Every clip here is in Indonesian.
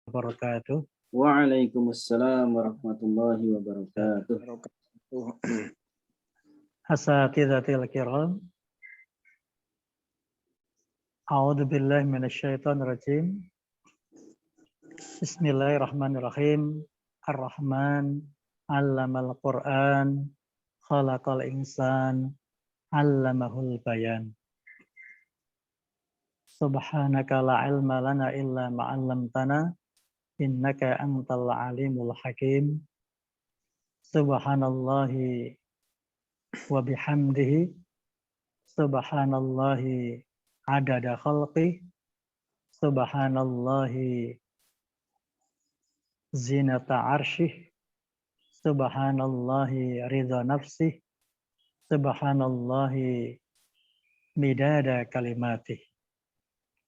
wabarakatuh. Waalaikumsalam warahmatullahi wabarakatuh. Asatidatil kiram. A'udzu billahi minasyaitonir rajim. Bismillahirrahmanirrahim. Ar-Rahman 'allamal Qur'an, khalaqal insan, 'allamahul bayan. Subhanaka la ilma lana illa ma 'allamtana innaka antal alimul hakim. Subhanallahi wa bihamdihi, subhanallahi adada khalqih, subhanallahi zinata arsyih, subhanallahi ridha nafsih, subhanallahi midada kalimatih,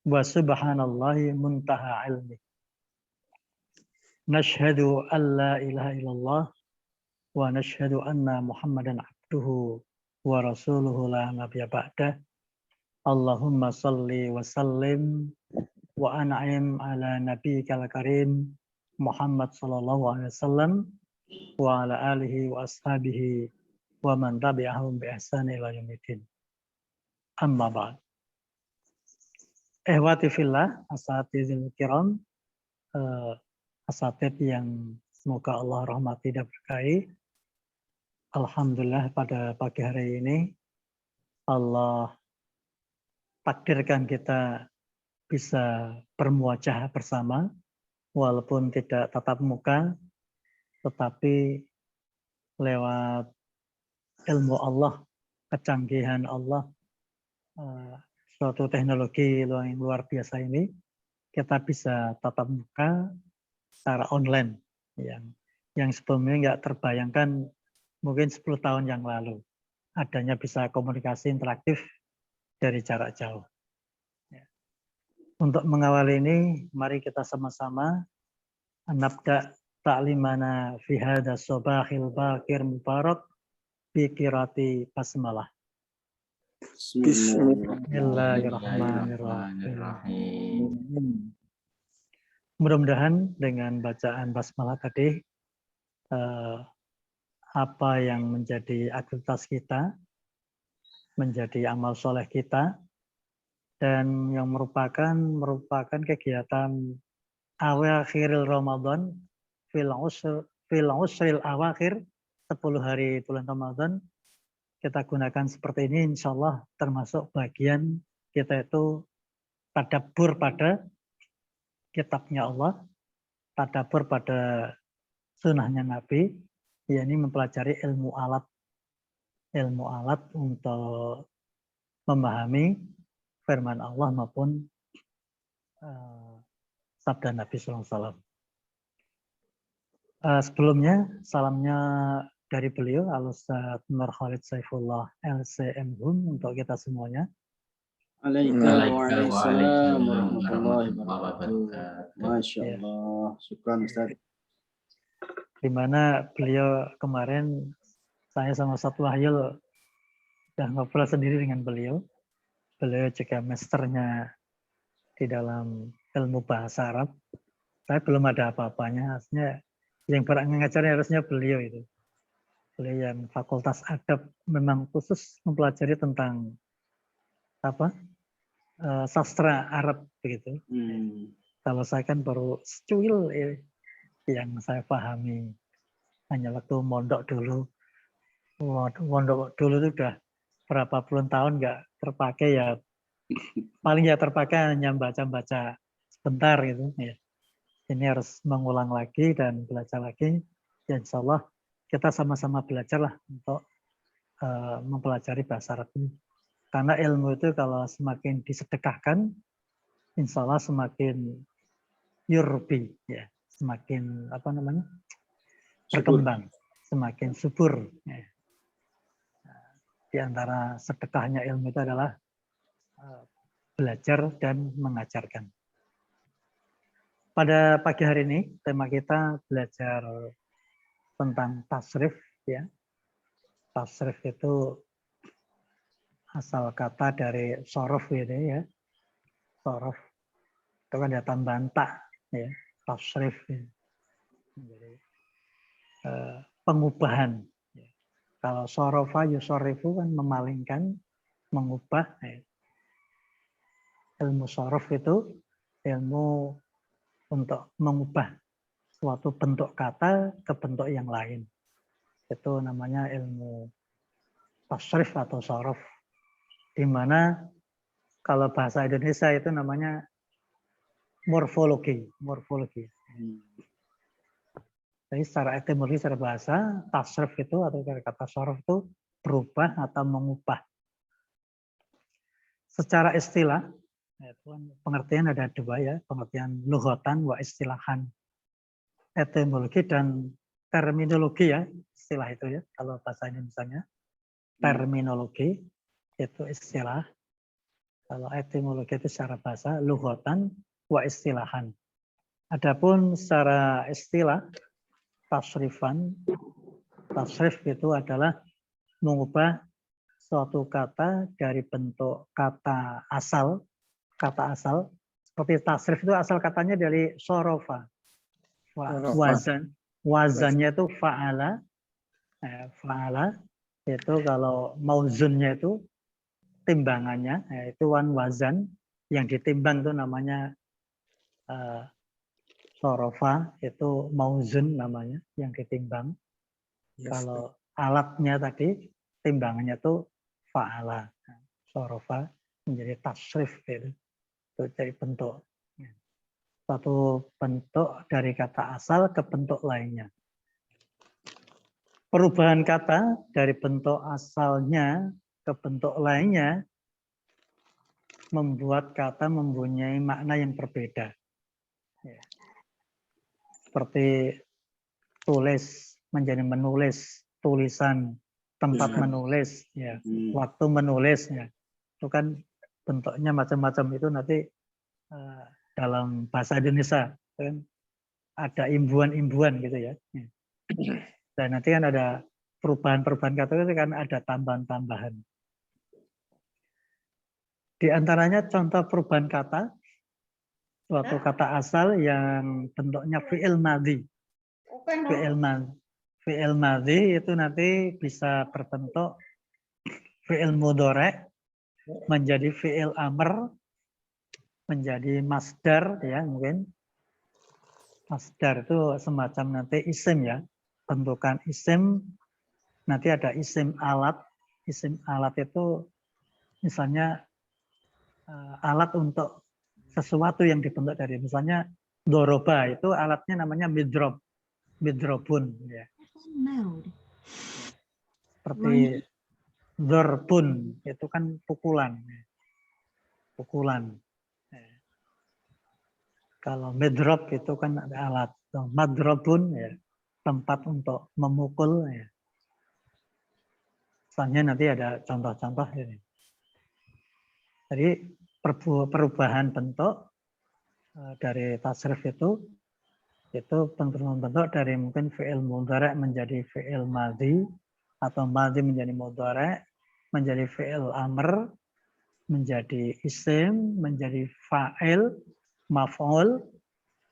wa subhanallahi muntaha ilmih. Nashhadu an la ilaha illallah wa nashhadu anna Muhammadan abduhu wa rasuluhu la nabiyya ba'dah. Allahumma salli wa sallim wa an'im ala nabiyyikal karim Muhammad sallallahu alaihi wasallam wa ala alihi wa ashabihi wa man tabi'ahum bi ihsan ila yaumil amma ba'd. Ehwati fillah, asatidil kiram, asatid yang semoga Allah rahmati dan berkahi. Alhamdulillah pada pagi hari ini Allah takdirkan kita bisa bermuajah bersama walaupun tidak tatap muka, tetapi lewat ilmu Allah, kecanggihan Allah, suatu teknologi yang luar biasa ini, kita bisa tatap muka secara online yang sebelumnya nggak terbayangkan mungkin 10 tahun yang lalu. Adanya bisa komunikasi interaktif dari jarak jauh. Untuk mengawali ini, mari kita sama-sama nabda ta'limana fi hadha sobahil bakir mubarak bi qirati basmalah. Bismillahirrahmanirrahim. Mudah-mudahan dengan bacaan basmalah tadi apa yang menjadi aktivitas kita, menjadi amal soleh kita, dan yang merupakan kegiatan awakhiril Ramadan fil usril awakhir, 10 hari bulan Ramadan, kita gunakan seperti ini, insya Allah termasuk bagian kita itu tadabbur pada kitabnya Allah, tadabbur pada sunnahnya Nabi, yakni mempelajari ilmu alat untuk memahami firman Allah maupun sabda Nabi SAW. Sebelumnya, salamnya dari beliau, Al-Ustaz Nur Khalid Saifullah LCM Hum, untuk kita semuanya. Waalaikumsalam warahmatullahi wabarakatuh. Masya Allah, syukran Ustaz. Di mana beliau kemarin, saya sama Ustaz Wahyul sudah ngobrol sendiri dengan beliau. Beliau juga masternya di dalam ilmu bahasa Arab. Saya belum ada apa-apanya, harusnya yang ngajarnya harusnya beliau itu. Beliau yang Fakultas Adab memang khusus mempelajari tentang sastra Arab begitu. Kalau saya kan baru secuil yang saya pahami hanya waktu mondok dulu. Mondok dulu itu udah berapa puluh tahun nggak terpakai ya. Paling ya terpakai hanya baca-baca sebentar gitu. Ya. Ini harus mengulang lagi dan belajar lagi. Ya, insya Allah kita sama-sama belajarlah untuk mempelajari bahasa Arab ini. Karena ilmu itu kalau semakin disedekahkan, insya Allah semakin yurbi, ya, semakin berkembang, semakin subur. Ya. Di antara sedekahnya ilmu itu adalah belajar dan mengajarkan. Pada pagi hari ini tema kita belajar tentang tasrif, ya. Tasrif itu asal kata dari sorof gitu ya. Sorof itu kan ada tambahan tak, ya. tasrif, menjadi pengubahan. Kalau sorofa yusorifu kan memalingkan, mengubah. Ilmu sorof itu ilmu untuk mengubah suatu bentuk kata ke bentuk yang lain. Itu namanya ilmu tasrif atau sorof. Di mana kalau bahasa Indonesia itu namanya morfologi. Jadi secara etimologi, secara bahasa, tasrif itu atau dari kata sorof itu berubah atau mengubah. Secara istilah, pengertian ada dua ya, pengertian lughatan wa istilahan. Etimologi dan terminologi ya, istilah itu ya. Kalau bahasa Indonesia terminologi itu istilah. Kalau etimologi itu secara bahasa, lughatan wa istilahan. Adapun secara istilah, tasrifan, tasrif itu adalah mengubah suatu kata dari bentuk kata asal, seperti tasrif itu asal katanya dari sorofa, wazannya itu fa'ala, itu kalau mauzunnya itu timbangannya, itu wazan, yang ditimbang itu namanya sorofa, itu mauzun namanya, yang ditimbang. Kalau alatnya tadi, timbangannya itu fa'ala, sorofa menjadi tasrif, itu jadi bentuk. Satu bentuk dari kata asal ke bentuk lainnya. Perubahan kata dari bentuk asalnya ke bentuk lainnya membuat kata mempunyai makna yang berbeda. Seperti tulis menjadi menulis, tulisan, tempat menulis, ya, waktu menulis, ya. Itu kan bentuknya macam-macam, itu nanti dalam bahasa Indonesia kan ada imbuhan-imbuhan gitu ya. Dan nanti kan ada perubahan-perubahan kata itu kan ada tambahan-tambahan. Di antaranya contoh perubahan kata, suatu kata asal yang bentuknya fi'il madhi. Fi'il madhi itu nanti bisa berbentuk fi'il mudhari' menjadi fi'il amr, menjadi masdar ya mungkin. Masdar itu semacam nanti isim ya, bentukan isim, nanti ada isim alat. Isim alat itu misalnya alat untuk sesuatu yang dibentuk dari, misalnya doroba itu alatnya namanya midrob, midrobun ya. Seperti dorbun itu kan pukulan, pukulan. Kalau midrob itu kan ada alat, madrobun ya, tempat untuk memukul ya. Misalnya nanti ada contoh-contoh ini. Jadi perubahan bentuk dari tasrif itu bentuk dari mungkin fi'il mudhari' menjadi fi'il madhi, atau madhi menjadi mudhari', menjadi fi'il amr, menjadi isim, menjadi fa'il, maf'ul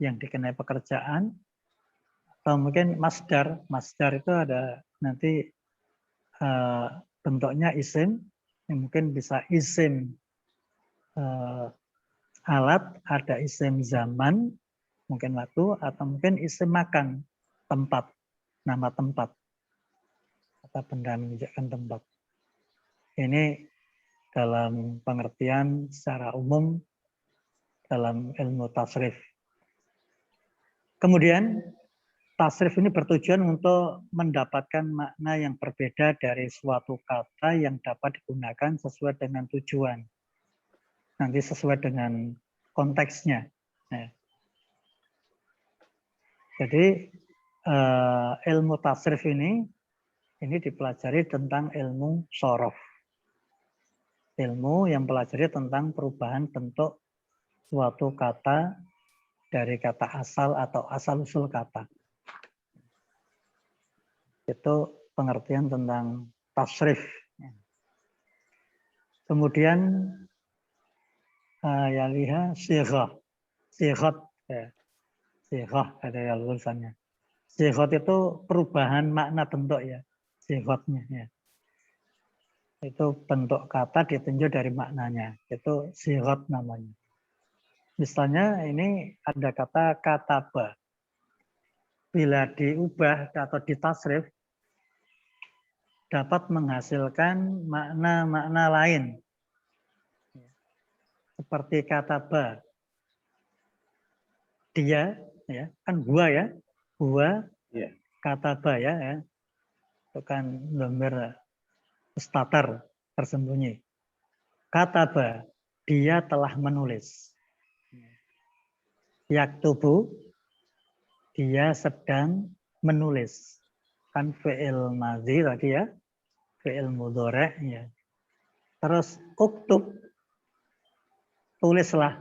yang dikenai pekerjaan, atau mungkin masdar. Masdar itu ada nanti bentuknya isim, yang mungkin bisa isim alat, ada isim zaman, mungkin waktu, atau mungkin isim makan, tempat, nama tempat, atau benda menunjukkan tempat. Ini dalam pengertian secara umum dalam ilmu tasrif. Kemudian tasrif ini bertujuan untuk mendapatkan makna yang berbeda dari suatu kata yang dapat digunakan sesuai dengan tujuan. Nanti sesuai dengan konteksnya. Nah, jadi ilmu tasrif ini dipelajari tentang ilmu sorof. Ilmu yang pelajari tentang perubahan bentuk suatu kata dari kata asal atau asal-usul kata. Itu pengertian tentang tasrif. Kemudian ya lihat sighah. Sighat. Ya. Sighah ada tulisannya. Sighot itu perubahan makna bentuk ya. Sighotnya ya. Itu bentuk kata ditinjau dari maknanya. Itu sighot namanya. Misalnya ini ada kata kataba. Bila diubah atau ditasrif dapat menghasilkan makna-makna lain. Seperti kataba. Dia ya, kan gua ya. Gua Ya. kataba ya. Itu kan dhamir mustatar tersembunyi. Kataba, dia telah menulis. Yaktubu, dia sedang menulis. Kan fi'il madhi tadi ya. Fi'il mudhari' ya. Terus uktub, tulislah.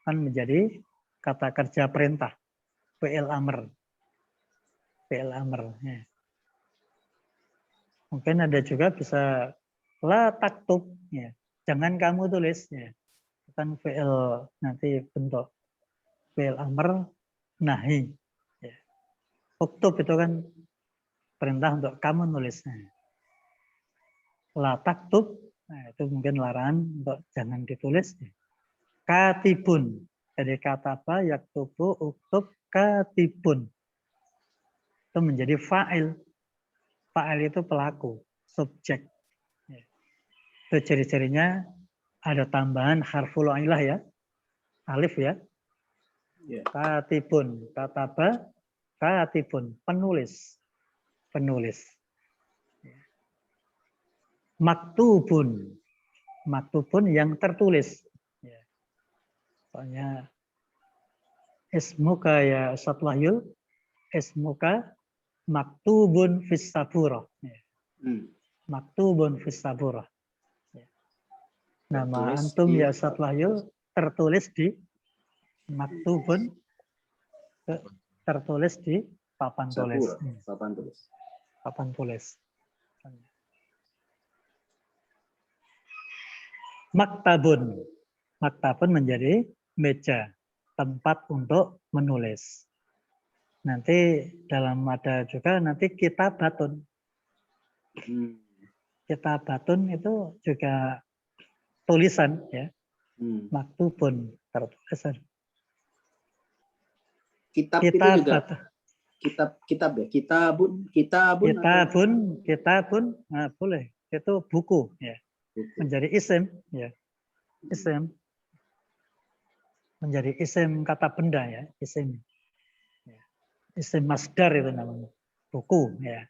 Kan menjadi kata kerja perintah. Fi'il amr. Fi'il amr. Ya. Mungkin ada juga bisa la taktub. Ya. Jangan kamu tulis. Ya. Kan fi'il nanti bentuk fi'il amr nahi. Ya. Uktub itu kan perintah untuk kamu nulisnya. La taktub, nah itu mungkin larangan untuk jangan ditulis. Katibun, jadi kata apa? Yaktubu, uktub, katibun. Itu menjadi fa'il. Fa'il itu pelaku, subjek. Itu ciri-cirinya ada tambahan harful ilah ya. Alif ya. Katibun, kataba, katibun, penulis. Penulis. Maktubun. Maktubun yang tertulis. Soalnya ismuka ya Ustaz Wahyul, ismuka maktubun fis saburah. Maktubun fis saburah. Nama antum ya Ustaz Wahyul tertulis di maktubun, tertulis di papan tulis. Papan tulis. Papan tulis. Maktabun. Maktabun menjadi meja, tempat untuk menulis. Nanti dalam ada juga nanti kitabatun. Kitabatun itu juga tulisan ya. Maktubun, tertulisan. Kitab itu juga kitab ya. Kitabun. Nah, boleh. Itu buku ya. Menjadi isim ya. Isim. Menjadi isim kata benda ya, isim. Isim masdar itu namanya. Buku ya.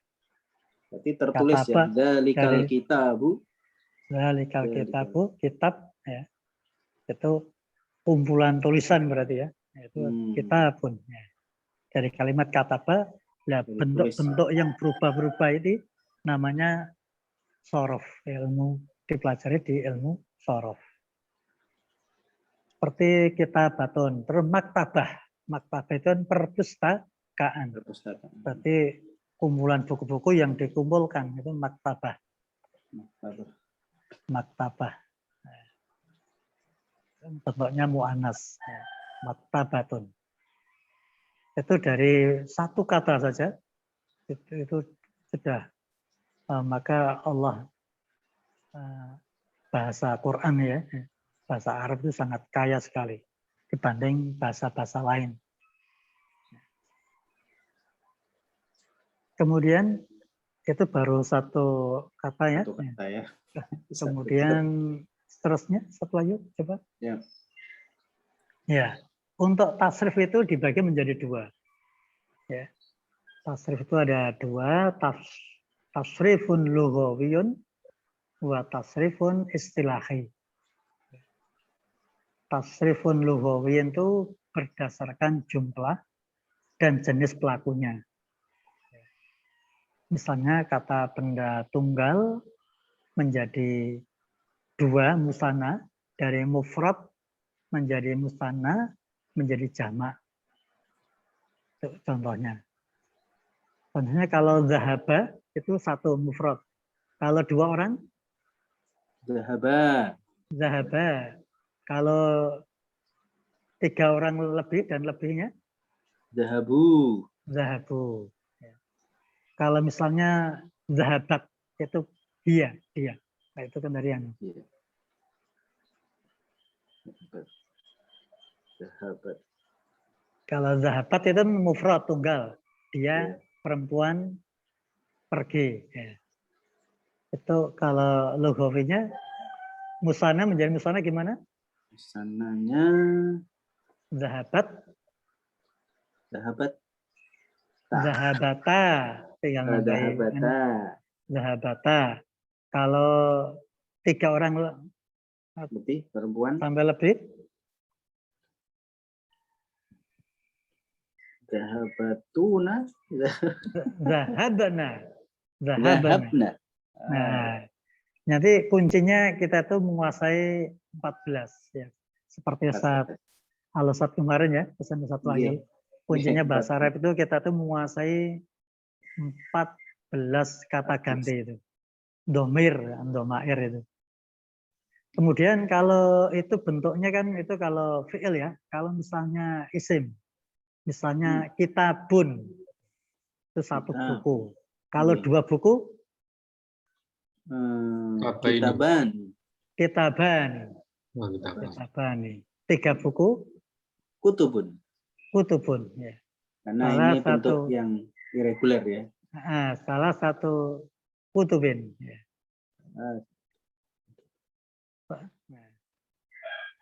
Berarti tertulis ya. Dalikal kitabu. Dalikal kitabu, kitab ya. Itu kumpulan tulisan berarti ya. Itu kitabun ya. Dari kalimat kataba, ya bentuk-bentuk yang berubah-berubah ini namanya sorof. Ilmu dipelajari di ilmu sorof. Seperti kitabatun. Terus maktabah. Maktabah itu kan perpustakaan. Berarti kumpulan buku-buku yang dikumpulkan. Itu maktabah. Maktabah. Bentuknya mu'anas. Maktabatun. Itu dari satu kata saja. Itu sudah. Maka Allah bahasa Quran ya. Bahasa Arab itu sangat kaya sekali dibanding bahasa-bahasa lain. Kemudian itu baru satu kata ya. Satu kata ya. Kemudian seterusnya setelah yuk coba. Ya. Ya, untuk tasrif itu dibagi menjadi dua. Ya, tasrif itu ada dua, tasrifun lughawiyun wa tasrifun istilahi. Tasrifun lughawiyun itu berdasarkan jumlah dan jenis pelakunya. Misalnya kata benda tunggal menjadi dua musanna, dari mufrad menjadi musanna menjadi jamak. Itu contohnya. Contohnya kalau zahaba itu satu mufrad. Kalau dua orang zahaba. Kalau tiga orang lebih dan lebihnya Zahabu. Zahabu. Ya. Kalau misalnya zahabat itu dia. Nah, itu kan dari yang. Iya. Zahabat. Kalau zahabat itu mufrad tunggal. Iya. Dia perempuan pergi. Ya. Itu kalau lughawinya musana menjadi musana gimana? Musananya Zahabat, zahabat. zahabata, tinggal nambahin Zahabata. zahabata. Kalau 3 orang Lebih perempuan. sampai lebih, Zahabatuna. zahabana, zahabana. Zahabna. Nah, nanti kuncinya kita tuh menguasai 14 ya. Seperti saat Al-Ustaz kemarin ya, pesan Ustaz Wahyu. Kuncinya bahasa Arab itu kita tuh menguasai 14 kata ganti itu. Domir, domair itu. Kemudian kalau itu bentuknya kan itu kalau fi'il ya. Kalau misalnya isim, misalnya kitabun, itu 1 buku. Kalau 2 buku, kitaban. kitabani. 3 buku, Kutubun. kutubun. Ya. Karena Salah ini bentuk satu, yang irregular ya. salah satu kutubin. Ya. Nah,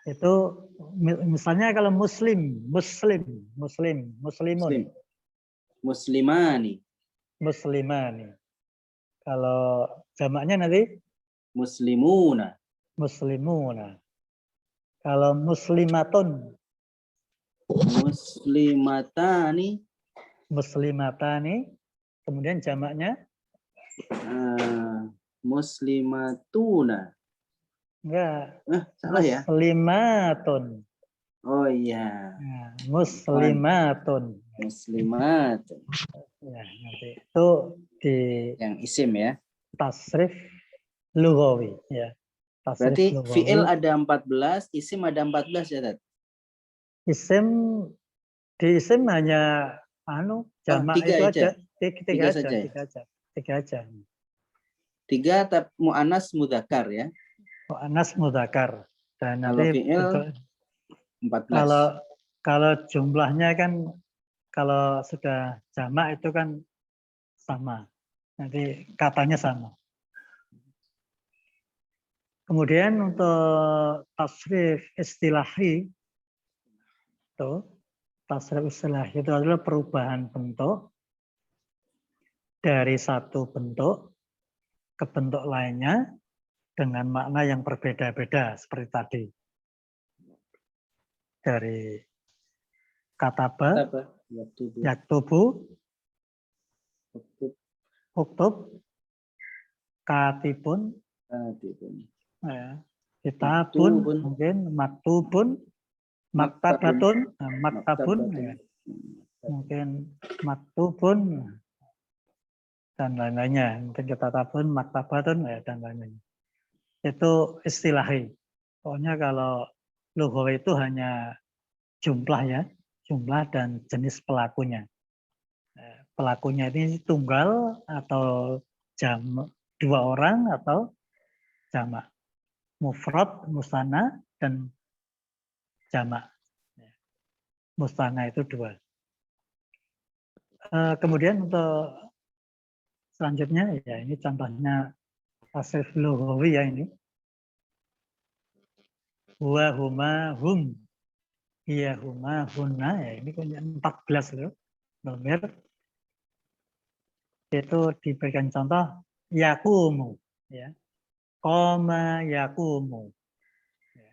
itu misalnya kalau muslimun, Muslim. Muslimani. muslimani. Kalau jamaknya nanti Muslimuna. muslimuna. Kalau muslimatun, Muslimatani. muslimatani. Kemudian jamaknya Muslimatuna. enggak, salah ya? muslimatun. Oh iya. Nah, muslimatun. Muslimatun. Ya, nanti itu di Yang isim ya. tasrif lughawi ya. Tasrif Berarti lughawi. fi'il ada 14, isim ada 14 ya, Tat? Isim di isim hanya jamak 3 itu aja. aja. Tiga aja, saja ya? tiga aja. 3 mu'annas mudzakkar ya. Mu'annas mudzakkar. Dan Kalau nanti fi'il untuk 14. kalau jumlahnya kan kalau sudah jamak itu kan sama. Nanti katanya sama. Kemudian untuk tasrif istilahi itu tasrif istilahi itu adalah perubahan bentuk dari satu bentuk ke bentuk lainnya dengan makna yang berbeda-beda seperti tadi. Dari kataba, yaktubu, uktub, katibun, kitabun, mungkin maktubun, maktabatun, maktabun, mungkin maktubun, dan lain-lainnya. Mungkin kitabun, maktabatun, dan lain-lainnya. Itu istilahi. Pokoknya kalau lughawi itu hanya jumlah ya, jumlah dan jenis pelakunya. Pelakunya ini tunggal atau jamak, 2 orang atau jamak. Mufrad, musanna, dan jamak. Musanna itu 2. Kemudian untuk selanjutnya ya ini contohnya tasrif lughawi ya ini. Huwa, huma, hum. Iya, huma, hunna. Ya, ini punya 14 loh. Nomor. Itu diberikan contoh yakumu. Ya. Koma yakumu. Ya.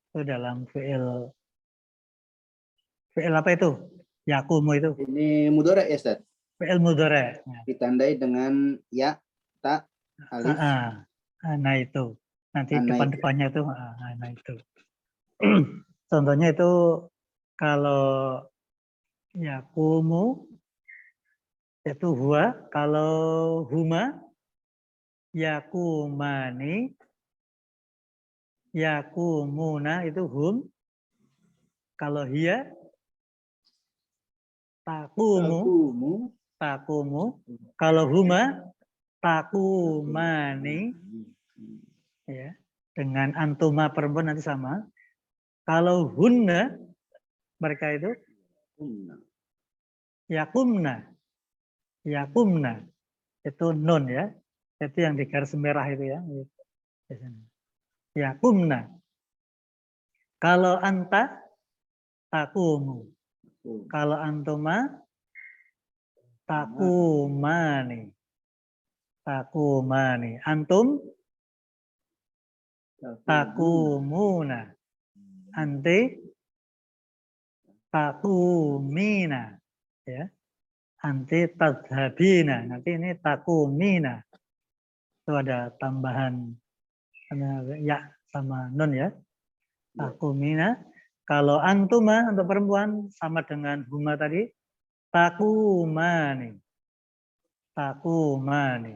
Itu dalam fi'il apa itu? Yakumu itu. Ini mudhari ya, Ustaz? Fi'il mudhari. Ya. Ditandai dengan ya, ta, alif. Nah itu. Nanti itu. depan-depannya itu. Nah itu. Contohnya itu kalau yakumu itu huwa, kalau huma yakumani, yakumuna itu hum, kalau hiya takumu, takumu. Kalau huma, takumani, ya. Dengan antuma perempuan nanti sama. Kalau hunna, mereka itu yakumna, yakumna. Itu nun ya. Itu yang di garis merah itu ya. Yakumna. Kalau anta, takumu. Kalau antuma, takumani. Takumani. Antum, takumuna. Anti, takumina. Ya. Anti tadhabina. Nanti ini takumina. Itu ada tambahan ya sama nun ya. Takumina. Kalau antuma untuk perempuan sama dengan huma tadi. Takumani. Takumani.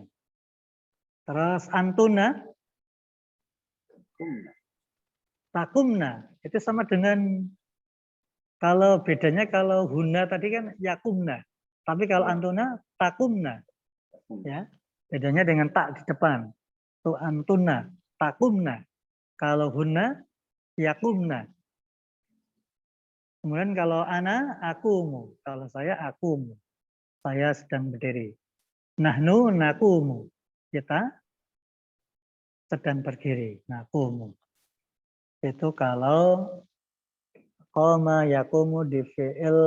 Terus antuna. Takumna. Itu sama dengan, kalau bedanya kalau huna tadi kan yakumna. Tapi kalau antuna takumna. Ya. Bedanya dengan tak di depan. Itu antuna. Takumna. Kalau huna yakumna. Kemudian kalau ana, akumu. Kalau saya, akumu. Saya sedang berdiri. Nahnu, nakumu. Kita sedang berdiri. Nakumu. Itu kalau qoma yakumu di fi'il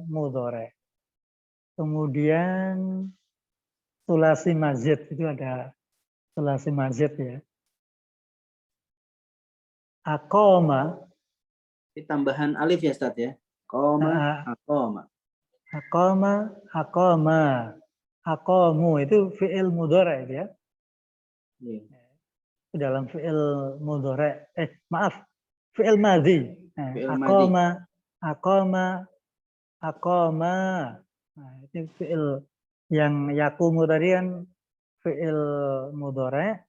mudhari. Kemudian sulasi mazid. Itu ada sulasi mazid ya. Aqoma. Ini tambahan alif ya Ustaz ya. Qoma, aqoma. Aqoma, aqoma. Aqomu itu fi'il mudhari ya. Dalam fi'il mudhari. Maaf. Fi'il madhi. Aqoma, aqoma, aqoma. Nah, itu fi'il yang yakumu tadi kan fi'il mudhari.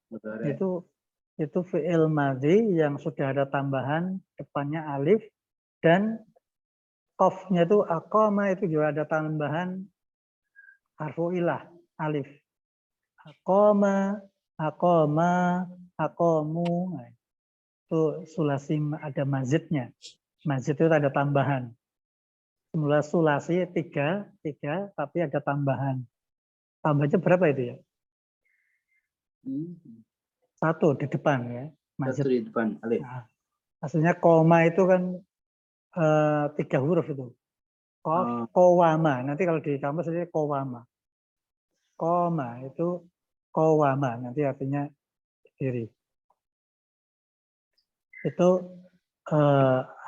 Itu fi'il madhi yang sudah ada tambahan depannya alif dan qafnya itu aqama itu juga ada tambahan harfu ilah alif. Aqama, aqama, aqamu. Nah, itu sulasi ada mazidnya. Mazid itu ada tambahan. Semula sulasi tiga tapi ada tambahan. Tambahnya berapa itu ya? Satu di depan ya. Mazid. Satu di depan alif. Nah, aslinya koma itu kan 3 huruf itu. Qaf, qawama. Nanti kalau di kamus ini qawama. Qoma itu qawama. Nanti artinya diri. Itu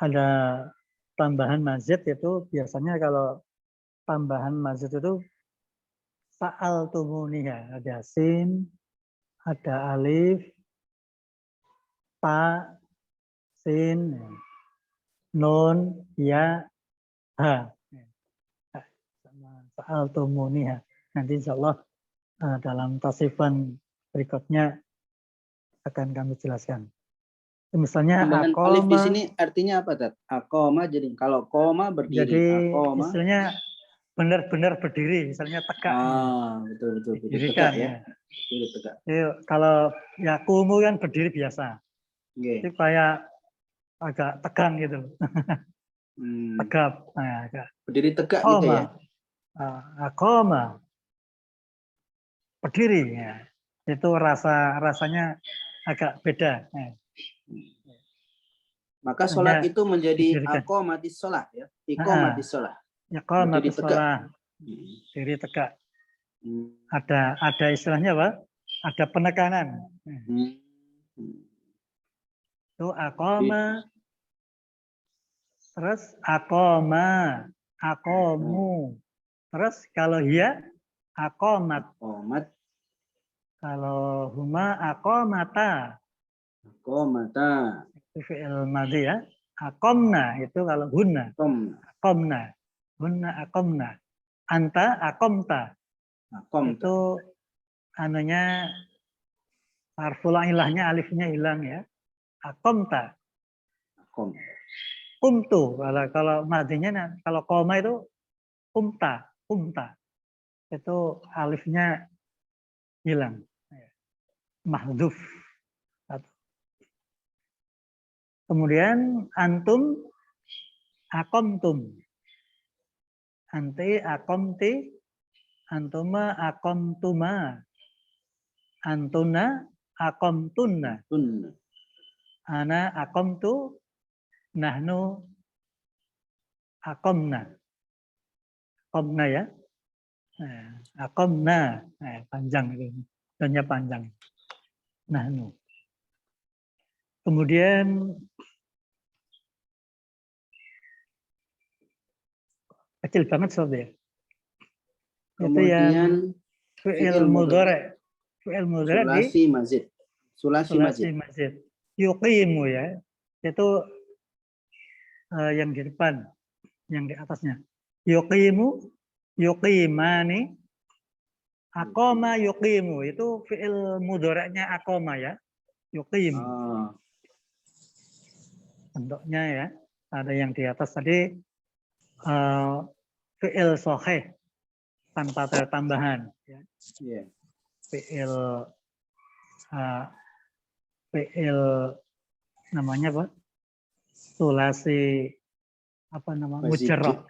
ada tambahan mazid itu biasanya kalau tambahan mazid itu sa'al tumuniha. Ada sin, ada alif, ta, sin, nun, ya, ha. Sa'al tumuniha. Nanti insya Allah dalam tasifan berikutnya akan kami jelaskan. Misalnya tambahan akoma, alif di sini artinya apa, Tat? Akoma jadi kalau koma berdiri. Jadi akoma. Istilahnya benar-benar berdiri, misalnya tegak. Betul. Didirikan tegak ya. Tegak. Jadi, kalau yakumu kan berdiri biasa. Itu kayak agak tegang gitu. Tegap. Nah, agak. Berdiri tegak Akoma. gitu ya. Akoma. Berdiri. Ya. Itu rasanya agak beda. Maka sholat itu menjadi aqomatis sholat ya. Iqomatis sholat. Iqomatis sholat. Diri tegak. Ada istilahnya apa? Ada penekanan. Itu aqoma. Terus aqoma. Aqomu. Terus kalau hiya aqomat. Kalau huma aqomata. Aqomata. Itu fi'il madhi ya. Aqomna itu kalau hunna. Aqomna. Hunna aqomna. Anta aqomta. Itu anunya harful ilahnya alifnya hilang ya. Aqomta. Qumtu. Kalau madhinya kalau koma itu umta. Itu alifnya hilang. Mahdhuf. Kemudian antum, akomtum. Anti, akomti, antuma, akomtuma. Antuna, akomtunna. Ana, akomtu, nahnu, akomna. Akomna ya. Akomna. Panjang itu. Tanya panjang. Nahnu. Kemudian kecil banget soalnya. Itu yang fi'il mudhari. Fi'il mudhari di sulasi mazid. Yuqimu ya. Itu yang di depan, yang di atasnya. Yuqimu, yuqimani, aqama yuqimu. Itu fi'il mudhari'nya aqama ya. Yuqimu. Bentuknya ya. Ada yang di atas tadi fi'il shahih tanpa tambahan ya. Fi'il namanya apa? Sulasi apa nama? Mujarrad.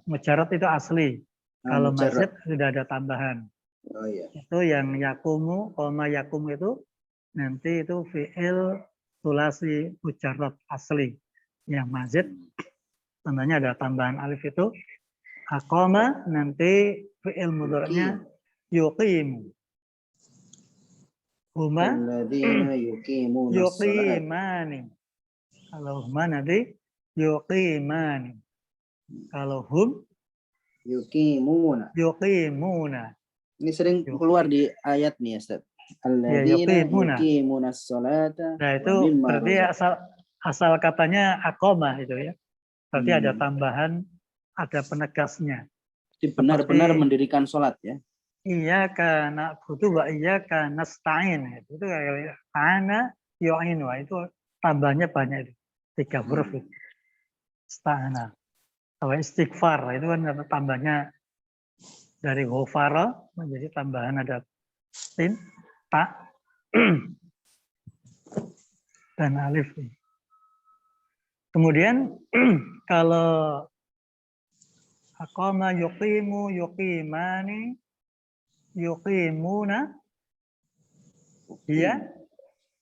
Mujarrad itu asli. Kalau mazid sudah ada tambahan. Itu yang yakumu, koma yakum itu nanti itu fi'il sulasi mujarrad asli. Yang mazid tandanya ada tambahan alif itu aqama, nanti fi'il mudhari'nya yuqimu. Huma yuqimani. Kalau huma nanti yuqimani. Kalau hum yuqimuna. Ini sering keluar di ayat nih, Ustaz. Alladzina yuqimuna sholata. Nah, itu berarti asal katanya aqama itu ya. Berarti ada tambahan, ada penegasnya. Benar-benar mendirikan sholat ya. Iyyaka na'budu wa iyyaka nasta'in. Itu kayak ana yu'inu. Itu tambahnya banyak itu. 3 huruf itu. Sta'ana. Kalau istighfar itu kan tambahnya dari ghafara menjadi tambahan ada sin, ta, dan alif. Kemudian kalau aqama yuqimu, yuqimani, yuqimuna, ya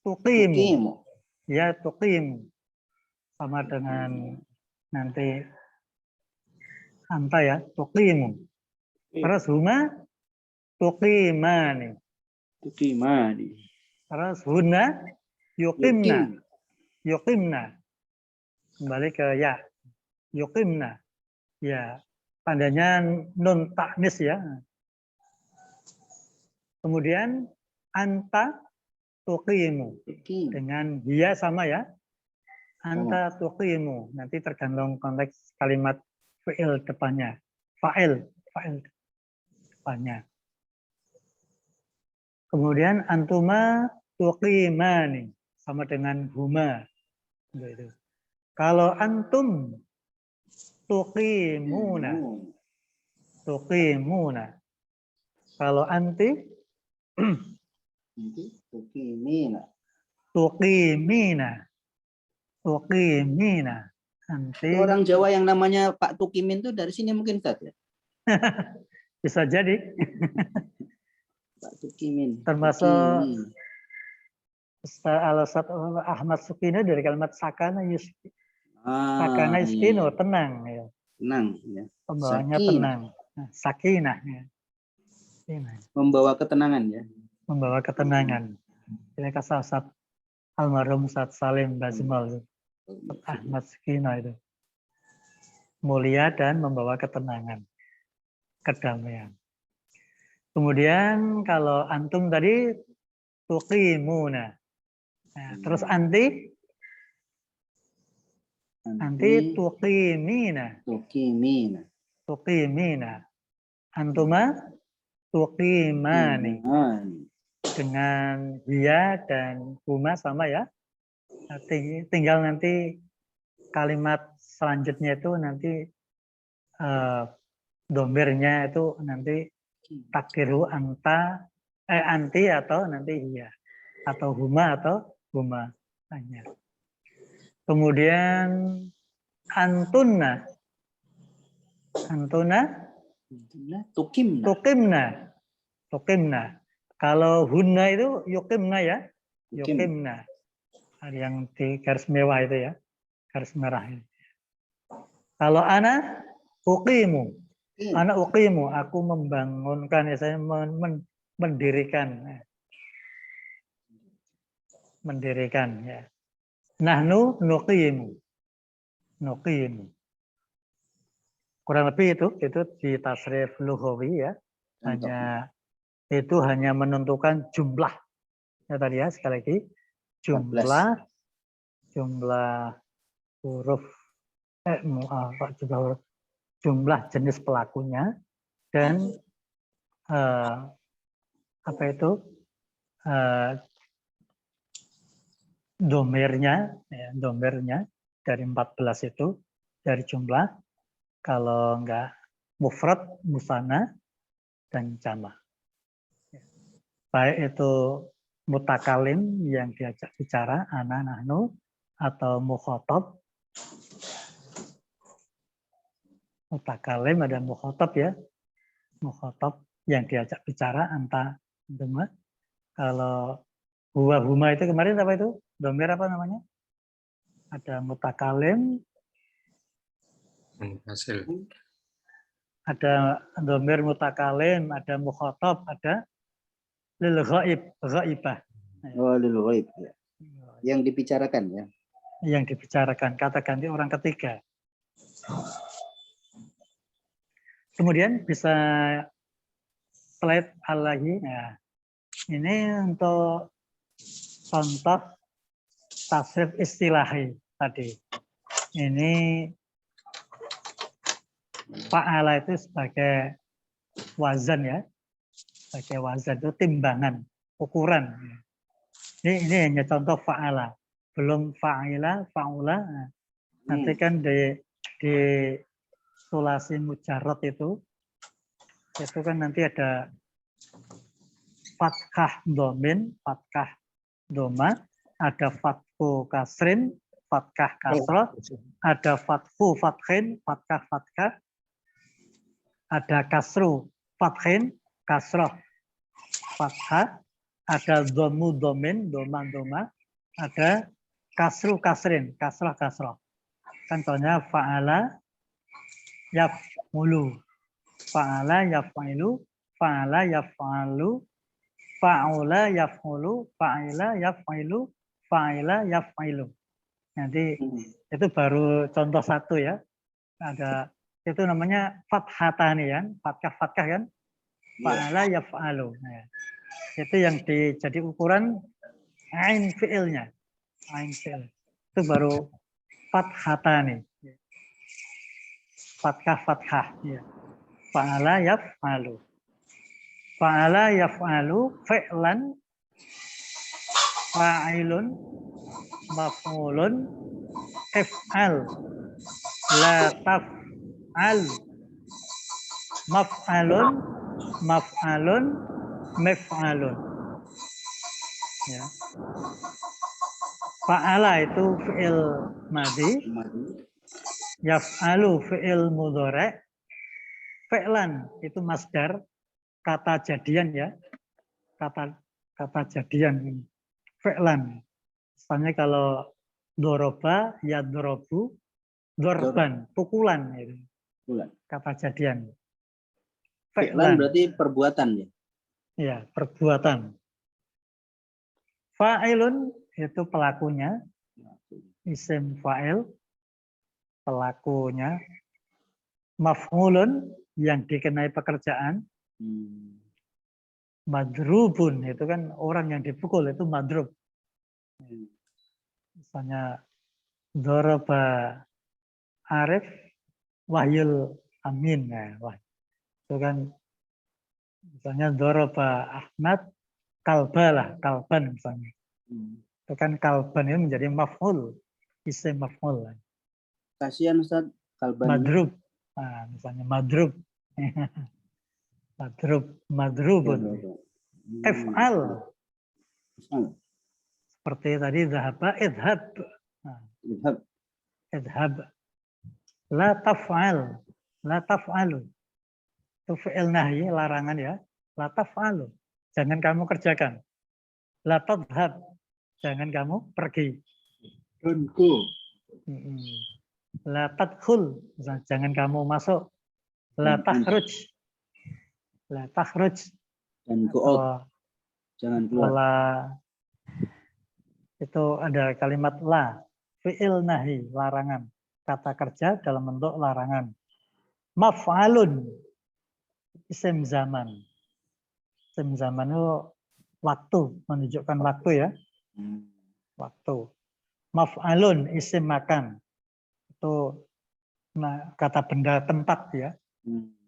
tuqimu. Ya tuqimu. Sama dengan nanti anta ya, tuqimu. Terus huma tuqimani. Terus huna yuqimna. Kembali ke ya. Yuqimna. Ya, tandanya nun taknis ya. Kemudian anta tuqimu. Dengan hiya sama ya. Anta tuqimu. Nanti tergantung konteks kalimat fi'il depannya. Fa'il depannya. Kemudian antuma tuqimani. Sama dengan huma. Gitu. Kalau antum tuqimuna. Kalau anti tuqimina. Anti. Orang Jawa yang namanya Pak Tukimin itu dari sini mungkin, Ustaz ya? Bisa jadi. Pak Tukimin. Termasuk Al-Ustaz Ahmad Sukino dari kalimat sakana yuskino. Sakana yuskino, tenang. Ya. Tenang. Ya. Pembawanya tenang. Sakinah. Ya. Membawa ketenangan ya. Membawa ketenangan. Ini kasih Ustaz almarhum Ustaz Salim Bazmal. Ahmad Sukino itu. Mulia dan membawa ketenangan. Kedamaian. Kemudian kalau antum tadi tuqimuna. Nah, terus anti tuqimina. Antuma tuqimani. Dengan dia dan huma sama ya. Tinggal nanti kalimat selanjutnya itu nanti domirnya itu nanti takdiru anti atau nanti iya, atau huma hanya. Kemudian antuna tukimna. Kalau hunna itu yukimna ya, yukimna. Yang di garis mewah itu ya, garis merah ini. Kalau ana uqimu, aku membangunkan, ya, saya mendirikan ya. Nahnu nuqimu. Kurang lebih itu di tasrif lughawi ya. Itu hanya menentukan jumlah. Ya tadi ya, sekali lagi jumlah huruf jumlah jenis pelakunya dan domirnya dari 14 itu dari jumlah, kalau enggak mufrad, musanna, dan jama'. Baik itu mutakalim yang diajak bicara, ana, nahnu, atau mukhatab. Mutakalim ada mukhatab ya. Mukhatab yang diajak bicara, anta, dema. Kalau huwa, huma itu kemarin apa itu? Domir apa namanya? Ada mutakalim. Ada domir mutakalim, ada mukhatab, ada lil ghaib, ghaibah. Lil ghaib ya. Yang dibicarakan ya. Yang dibicarakan, kata ganti orang ketiga. Kemudian bisa slide lagi. Nah, ini untuk contoh tasrif istilahi tadi. Ini fa'ala itu sebagai wazan ya. Sebagai wazan itu timbangan, ukuran. Ini hanya contoh fa'ala. Belum fa'ila, fa'ula. Nanti kan di sulasi mujarrad itu kan nanti ada fathah domin, fathah doma, ada fathu kasrin, fathah kasroh, ada fathu fathin, fathah fathah, ada kasru fathin, kasroh fathah, ada domu domin, doma doma, ada kasru kasrin, kasroh kasroh. Kan contohnya fa'ala yaf'ulu, fa'ala yaf'ilu, fa'ala yaf'alu, fa'ula yaf'ulu, fa'ila yaf'ilu, fa'ila yaf'ilu. Nanti itu baru contoh satu ya. Ada itu namanya fathatani kan, fathah kan. Fa'ala yaf'alu. Nah, itu yang jadi ukuran ain fi'ilnya. Ain fi'il. Itu baru fathatani. Fathah ya. Fa'ala yaf'alu. Fa'ala yaf'alu fi'lan fa'ilun maf'ulun if'al la taf'al maf'alun maf'alun ya. Fa'ala itu fi'il madhi, yaf'alu fi'il mudhari', fi'lan itu masdar, kata jadian ya, kata jadian, fi'lan. Misalnya kalau doroba, ya dorobu, dorban, pukulan itu. Kata jadian. Fi'lan berarti perbuatan ya? Ya, perbuatan. Fa'ilun itu pelakunya, isim fa'il, pelakunya. Maf'ulun yang dikenai pekerjaan. Madrubun itu kan orang yang dipukul, itu madrub. Misalnya Doroba Arif Wahyul Amin. Nah, itu kan misalnya Doroba Ahmad Kalbalah, kalban misalnya. Itu kan kalban itu menjadi maf'ul, isim maf'ul. Kasihan Ustaz, kalban. Madrub. Nah, misalnya madrub. Madrubun. If'al. Seperti tadi zahaba, idhab. Nah, idhab. La taf'al. La taf'alu. Itu fi'il nahyi, larangan ya. La taf'alu. Jangan kamu kerjakan. La tadhab. Jangan kamu pergi. La tadkhul. Jangan kamu masuk. La takhruj. La takhruj. Dan go out. Jangan keluar. Itu ada kalimat la. Fi'il nahi, larangan. Kata kerja dalam bentuk larangan. Maf'alun. Isim zaman. Isim zaman itu waktu, menunjukkan waktu ya. Waktu. Maf'alun, isim makan. Itu kata benda tempat ya.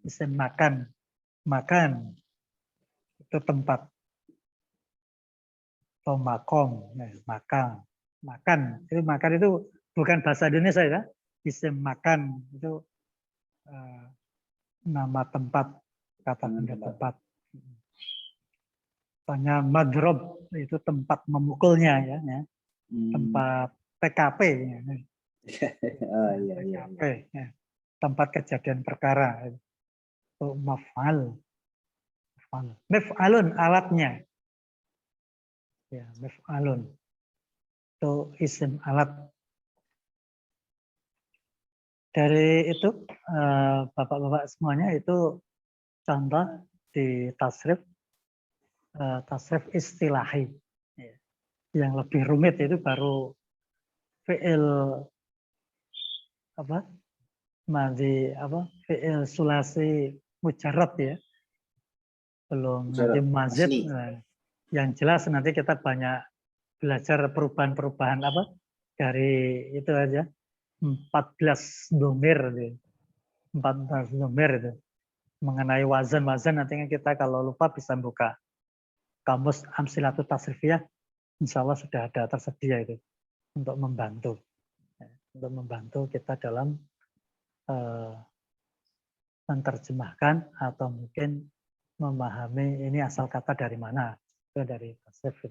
Isim makan. Makan. Itu tempat. Atau makom. Makan. Makan. Itu makan itu bukan bahasa Indonesia ya. Isim makan. Itu nama tempat. Kata benda tempat. Misalnya madrob. Itu tempat memukulnya ya. Tempat TKP. Ya. TKP. Ya. Tempat kejadian perkara. Itu maf'al. Maf'alun alatnya. Ya, maf'alun. Itu isim alat. Dari itu bapak-bapak semuanya itu contoh di tasrif istilahi. Ya. Yang lebih rumit itu baru fi'il apa? Madhi apa? Fi'il sulasi mujarrad ya. Belum nanti mazid. Yang jelas nanti kita banyak belajar perubahan-perubahan apa? Dari itu aja. 14 domir. 14 domir itu. Mengenai wazan-wazan nantinya kita kalau lupa bisa buka kamus Amsilatut Tasrifiyah. Insya Allah sudah ada tersedia itu. Untuk membantu. Untuk membantu kita dalam menerjemahkan atau mungkin memahami ini asal kata dari mana. Itu dari tasrif.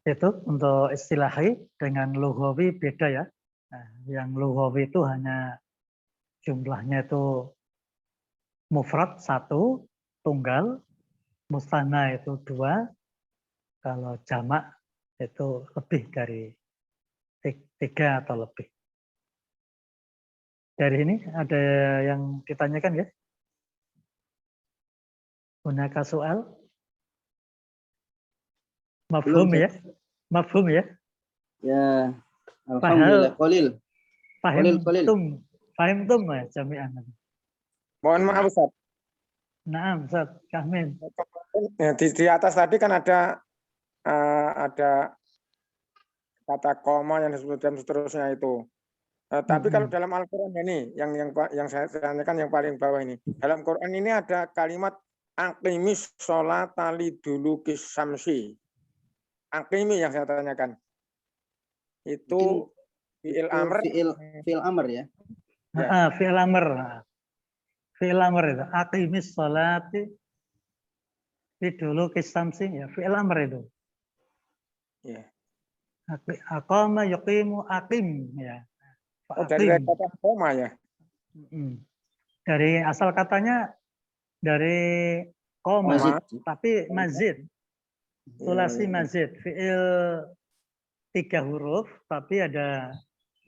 Itu untuk istilahi dengan lughawi beda ya. Nah, yang lughawi itu hanya jumlahnya itu mufrad 1, tunggal, mustanna itu 2, kalau jamak itu lebih dari 3 atau lebih. Dari ini ada yang ditanyakan ya? Gunaka soal? Mafhum ya? Mafhum ya? Ya, alhamdulillah. Qalil. Fahimtum ya jami'an. Mohon maaf Ustaz. Naam Ustaz, Kahmin. Ya, di atas tadi kan ada kata koma yang disebutkan seterusnya itu. Tapi kalau dalam Al-Quran ini yang saya tanyakan yang paling bawah ini. Dalam Quran ini ada kalimat aqimis sholata liduluki samsi. Aqimi yang saya tanyakan. Itu fi'il amr. Fi'il amr ya. Fi'il amr. Fi'il amr itu. Aqimis sholati liduluki samsi. Ya, fi'il amr itu. Ya. Aqama yuqimu aqim. Ya. Oh, dari kata koma ya? Dari asal katanya dari koma, tapi mazid. Sulasi mazid. Fi'il 3 huruf, tapi ada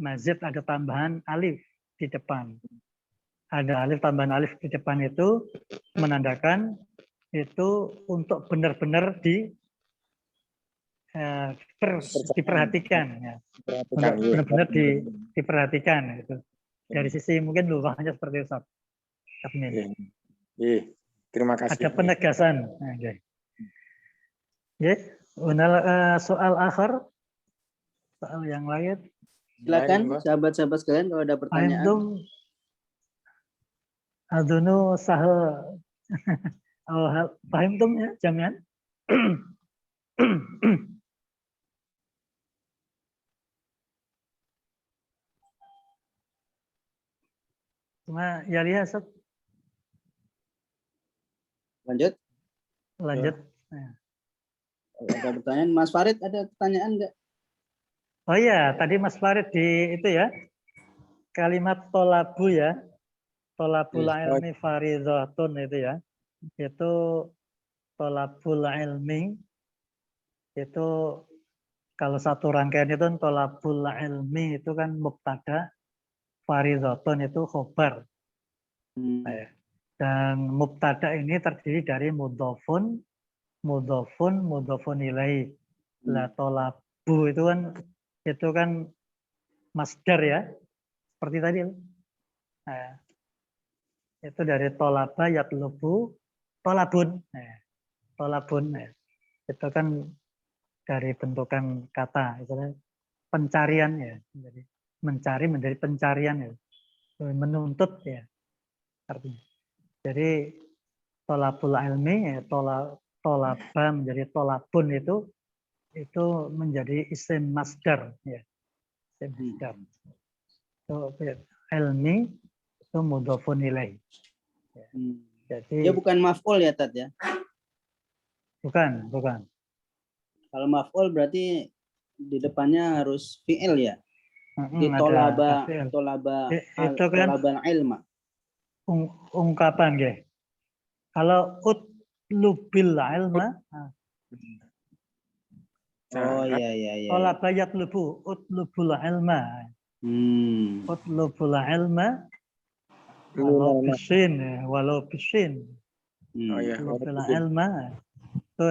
mazid, ada tambahan alif di depan. Ada alif, tambahan alif di depan itu menandakan itu untuk benar-benar diperhatikan. Ya. Benar-benar diperhatikan. Gitu. Dari sisi mungkin lugahnya seperti itu. Terima kasih. Ada penegasan. Okay. Soal akhir, soal yang lain. Silakan sahabat-sahabat sekalian kalau ada pertanyaan. Adunu sahel. Fahimtum ya jami'an? Cuma ya lihat Lanjut. lanjut. Ada pertanyaan, Mas Farid ada pertanyaan nggak? Oh iya, tadi Mas Farid di itu ya, kalimat tolabu ya, tolabul ilmi faridhatun itu ya, itu tolabul ilmi itu kalau satu rangkaian itu tolabul ilmi itu kan mubtada, faridhatun itu khobar. Dan mubtada ini terdiri dari mudhofun, mudhofun ilaih. Lah tolabu itu kan masdar ya, seperti tadi. Nah, itu dari tolaba yatlubu tolabun. Nah, tolabun itu kan dari bentukan kata, itu kan pencarian ya, jadi mencari menjadi pencarian ya, menuntut ya artinya. Jadi tolabul ilmi ya, tolaba menjadi tolabun itu menjadi isim masdar ya, isim masdar. Itu ilmi itu mudhofun ilaih. Ya. Jadi dia bukan maf'ul ya Tat ya? Bukan. Kalau maf'ul berarti di depannya harus fi'il ya? Di Ada itu kan tolabal ilma. Ungkapan ya. Kalau utlubil ilma, oh iya. tolaba yatlubu utlubul ilma. Utlubul ilma walau bisin. Oh iya. Utlubul ilma itu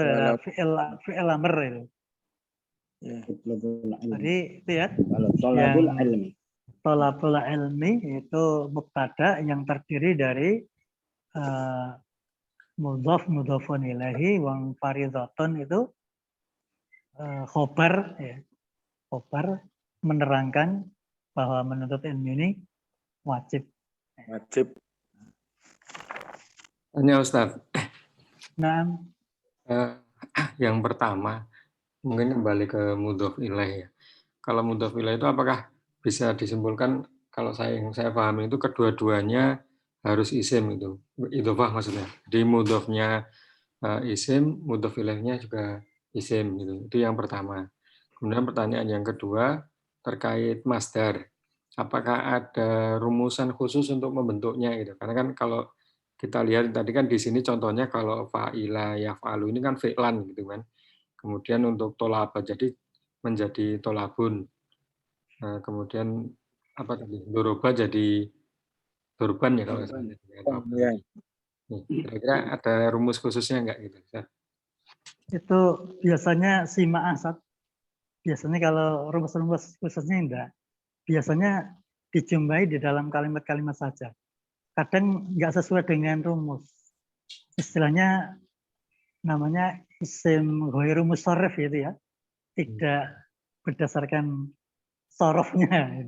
fi'il amr itu. Jadi itu ya. Kalau tolabul ilmi. Tolabul ilmi itu mubtada yang terdiri dari mudhofun ilaihi wang faridhatun itu khobar ya. Khobar menerangkan bahwa menuntut ilmu ini wajib. Tanya Ustaz. Nah, yang pertama mungkin kembali ke mudhof ilaih ya. Kalau mudhof ilaih itu apakah bisa disimpulkan kalau yang saya pahami itu kedua-duanya harus isim itu, idhofah maksudnya. Di mudhofnya isim, mudhof ilaihnya juga isim gitu. Itu yang pertama. Kemudian pertanyaan yang kedua terkait masdar. Apakah ada rumusan khusus untuk membentuknya gitu? Karena kan kalau kita lihat tadi kan di sini contohnya kalau fa'ila yaf'alu ini kan fi'lan gitu kan. Kemudian untuk tolaba jadi menjadi tolabun. Nah, kemudian apa tadi? Doroba jadi dorban ya kalau saya. Kira-kira ada rumus khususnya enggak gitu? itu biasanya simaah Sat. Biasanya kalau rumus-rumus khususnya enggak. Biasanya dijumpai di dalam kalimat-kalimat saja. Kadang nggak sesuai dengan rumus. Istilahnya namanya isim ghairu musharraf gitu ya. Tidak berdasarkan sorofnya.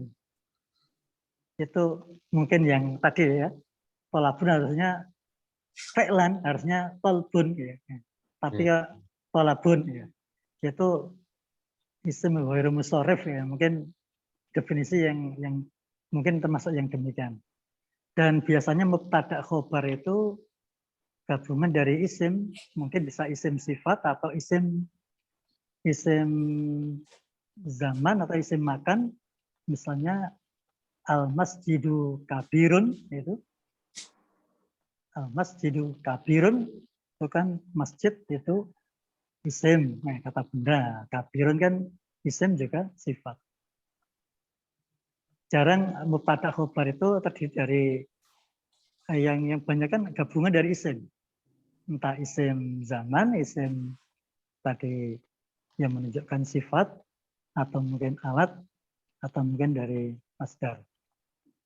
Itu mungkin yang tadi ya. Tolabun harusnya fi'lan, harusnya tolbun. Ya. Tapi ya tolabun. Ya. Itu isim ghairu musharraf ya. Mungkin definisi yang mungkin termasuk yang demikian. Dan biasanya mubtada khobar itu gabungan dari isim, mungkin bisa isim sifat atau isim zaman atau isim makan. Misalnya al-masjidu kabirun itu. Al-masjidu kabirun itu kan masjid itu isim, kata benda. Kabirun kan isim juga sifat. Jarang mubtada khobar itu terdiri dari yang banyak kan gabungan dari isim. Entah isim zaman, isim tadi yang menunjukkan sifat, atau mungkin alat, atau mungkin dari masdar.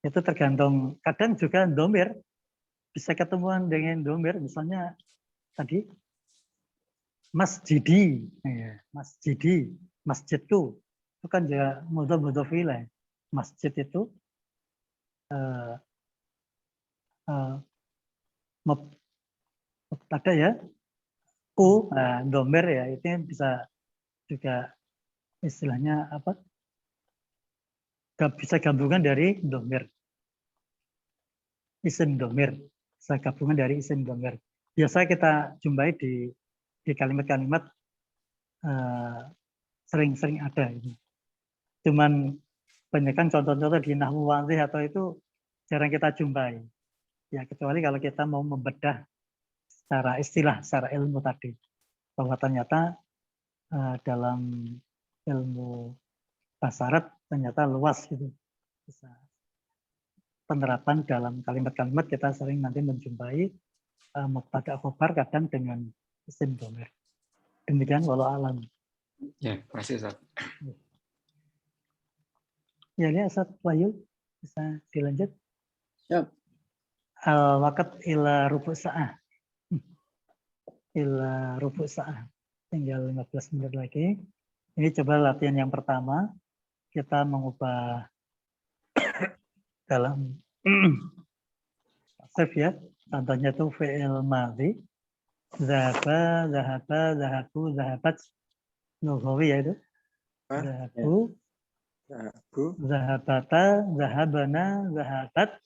Itu tergantung, kadang juga domir, bisa ketemuan dengan domir, misalnya tadi masjidi, masjidi, masjidku, itu kan juga mudhof ilaih. Masjid itu ada ya, domir ya, itu bisa juga istilahnya apa? Bisa gabungan dari domir. isim domir, gabungan dari isim domir. Biasa kita jumpai di kalimat-kalimat sering-sering ada. Cuman banyakkan contoh-contoh di nahwu wadhih atau itu jarang kita jumpai. Ya kecuali kalau kita mau membedah secara istilah, secara ilmu tadi. Bahwa ternyata dalam ilmu bahasa Arab ternyata luas gitu. Bisa penerapan dalam kalimat-kalimat kita sering nanti menjumpai mubtada khobar kadang dengan isim domir. Demikian walau alam. Ya, makasih Ustaz. Ya, Ustaz Wahyu bisa dilanjut. Siap. Waqt ila rubu' sa'ah. Ila rubu' sa'ah. Tinggal 15 menit lagi. Ini coba latihan yang pertama. Kita mengubah dalam pasif ya. Contohnya itu fi'il madhi. Zahaba, zahaba, zahabu, zahabat. Lughawi ya itu. Zahabu, zahabata, zahabana, zahabat,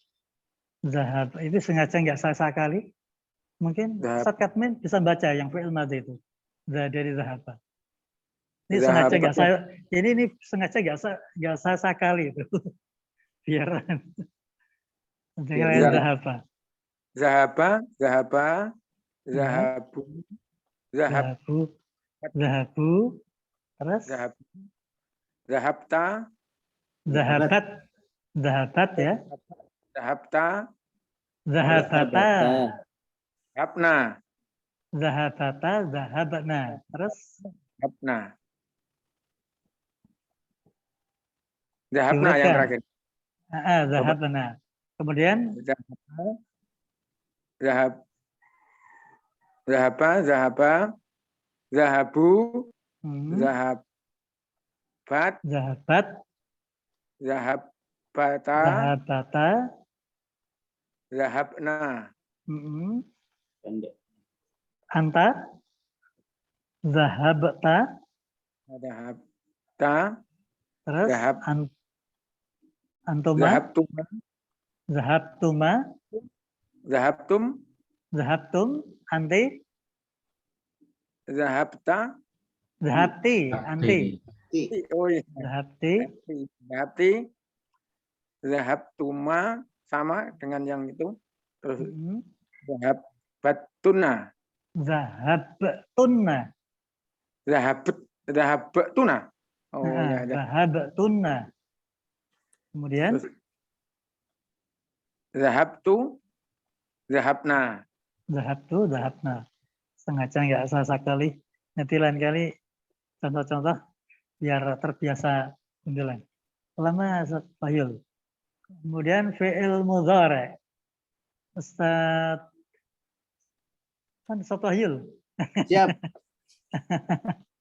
zahab. Itu sengaja nggak sekali. Mungkin Ustaz Katmin bisa baca yang fi'il madhi itu. Dari zahaba. Ini sengaja nggak saya. Ini sengaja nggak saya sekali itu. Biar zahaba. Zahaba, zahaba, zahabu, zahabu, zahabu, terus zahabta, zahabat, zahabat ya. Zahabta, zahabata, zahabna, zahabata, zahabna, terus zahabna, zahabna yang terakhir. Zahabna. Kemudian zahaba, zahabu, zahabat, zahabata, zahabna. Anta, zahabta, terus antuma, zahabtum, anti, zahabta, zahabti, anti, zahabti, zahabtuma sama dengan yang itu. Terus zahabbatuna, zahabtuna. Oh ya, zahabtuna. Kemudian zahabtu, zahabna. Zahabtu, zahabna. Sengaja nggak salah sekali. Nanti lain kali contoh-contoh biar terbiasa penjualan. Lama Ustaz Fahil. Kemudian fi'il mudhari'. Ustaz Fahil. Siap.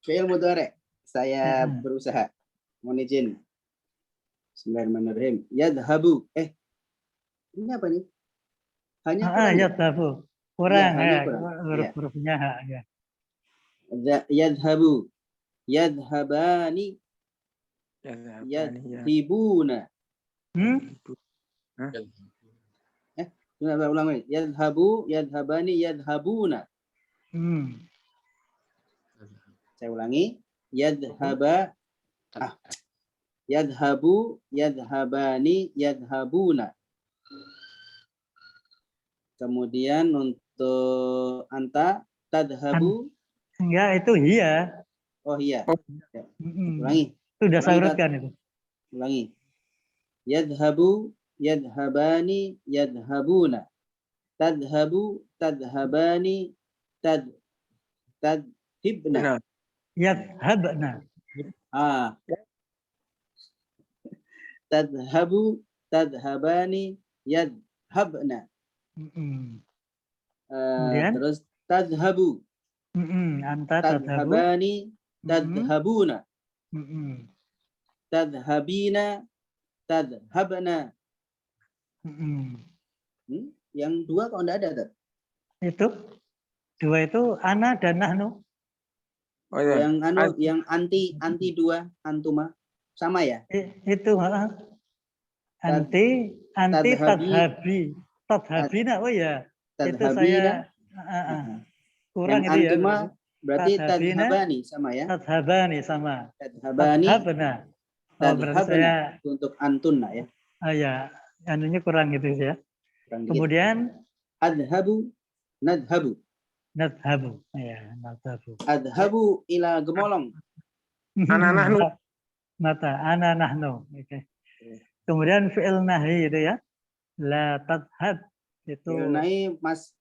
Fi'il mudhari'. Saya berusaha. Mohon izin. Bismillahirrahmanirrahim. Yadhabu. Ini apa nih? Hanya yadhabu. Kurang ya. Huruf-hurufnya ya. Yadhabu. Yadhabani. Yadhibuna. Ulang lagi. Yadhabu, yadhabani, yadhabuna. Saya ulangi. Yadhabu, yadhabani, yadhabuna. Kemudian untuk anta, tadhabu. Enggak, itu iya. Oh iya. Ulangi. Itu udah saya urutkan itu. Ulangi. Yadhabu, yadhabani, yadhabuna. Tadhabu, tadhabani, tadhibna. Yadhabna. Tadhabu, tadhabani, yadhabna. Terus tadhabu. Anta tadhabani, tadhabuna. Tadhabina, tadhabna. Yang dua kok enggak ada, Itu dua itu ana dan nahnu. Oh, iya. Yang anti dua, antuma sama ya? Itu anti tadhabi. Tadhabina, oh ya. Itu Tadhabina. saya kurang Yang itu ya. antuma berarti Tadhabina, tadhabani sama ya. tadhabani sama. Tadhabani. Tadhabna. Oh, berarti saya Tadhabna untuk antun ya. ya, anunya kurang gitu ya. Kurang dikit. Kemudian adhabu, nadhabu. nadhabu. Ya, nadhabu. Adhabu ila Gemolong. Ana nahnu. Mata ana nahnu. Oke. Kemudian fi'il nahi itu ya. La tadhab itu Nahi Mas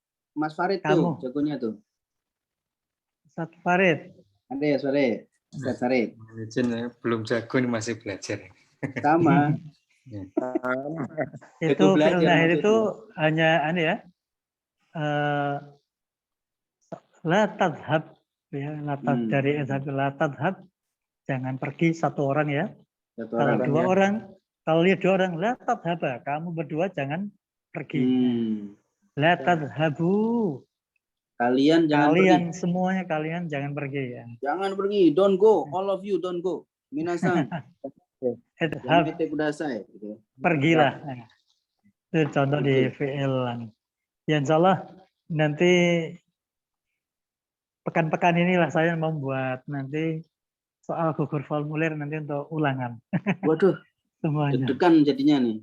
Farid kamu. tuh, jagonya tuh. Ustaz Farid. Ada ya sore. Ustaz Farid. Belum jago nih, masih belajar. Sama. Itu fi'il nahi itu hanya ya. La tadhab ya, dari la tadhab, jangan pergi satu orang ya. Kalau dua orang, kalau lihat dua orang, la tadhaba, kamu berdua jangan pergi. La tadhabu, kalian jangan kalian pergi. Semuanya kalian jangan pergi ya. Jangan pergi, don't go, all of you don't go. Minasan. Idhab, gitu. pergilah. Itu contoh di fi'il. Ya insya Allah nanti pekan-pekan inilah saya membuat nanti soal gugur formulir nanti untuk ulangan. Waduh, semuanya. deg-degan jadinya nih.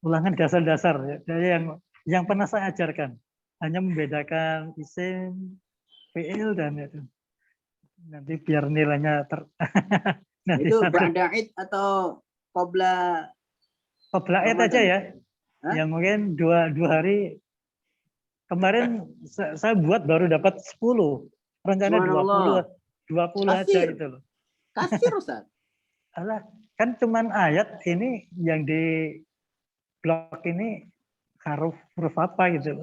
Ulangan dasar-dasar ya, yang pernah saya ajarkan. Hanya membedakan isim, fi'il dan itu. Nanti biar nilainya itu ba'da'id atau qabla Qobla'id aja ya. Hah? Yang mungkin dua hari kemarin saya buat baru dapat 10. Rencana 20 aja gitu loh. Kasir Ustaz. Alah, kan cuman ayat ini yang di blok ini huruf apa gitu.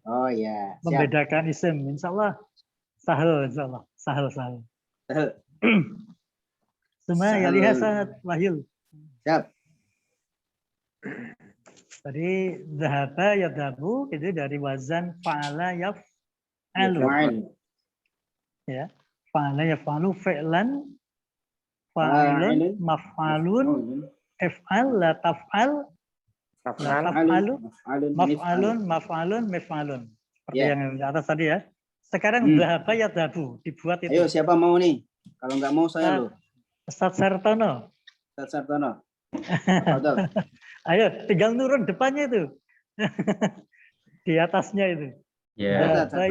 Oh ya. Membedakan isim. Insya Allah sahel, insya Allah. Sahel. Semua ya lihat saat Wahyu. Siap. Tadi zahaba yadhabu itu dari wazan fa'ala yaf'alu. Ya. Fa'ala yaf'alu fi'lan fa'ilun maf'alun if'al la taf'al maf'alun mif'alun. Seperti yang di atas tadi ya. Sekarang zahaba yadhabu dibuat itu. Ayo siapa mau nih? Kalau nggak mau saya loh. Ustaz Sartono. Ustaz Sartono. Ayo, tinggal nurun depannya itu. Di atasnya itu. Ya. Dhahaba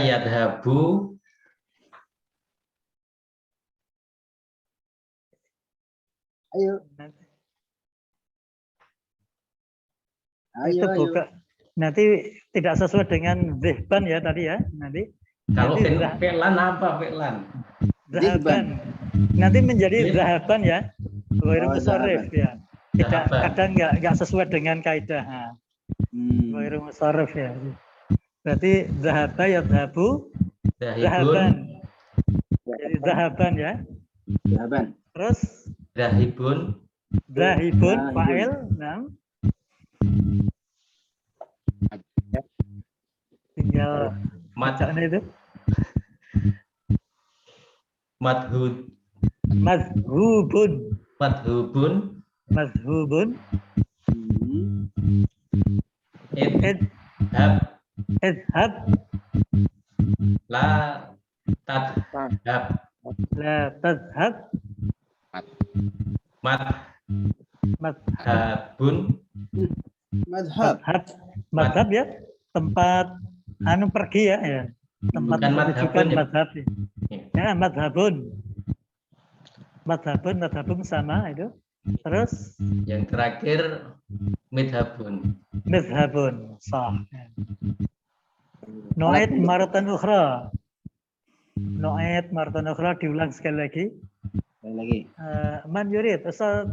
yadhabu. Ayo. Itu buka. Nanti tidak sesuai dengan zihban ya tadi ya. Kalau fi'lan apa fi'lan? Zahaban. Nanti menjadi zahaban ya. Ghairu musharrif ya. Tidak, kadang nggak sesuai dengan kaidah. Ghairu musharrif ya. Berarti zahaba yadhabu zahaban. Jadi zahaban ya. Zahaban. Terus zahibun fa'il. Tinggal bacaan itu. Madhubun. Idhab. La tadhab. Madhab ya. Tempat pergi ya. Tempat rujukan madhab. Ya, madhabun sama itu. Terus yang terakhir midhabun. Sah. Nu'aid maratan ukhra. Diulang sekali lagi. Man yurid. Ustaz.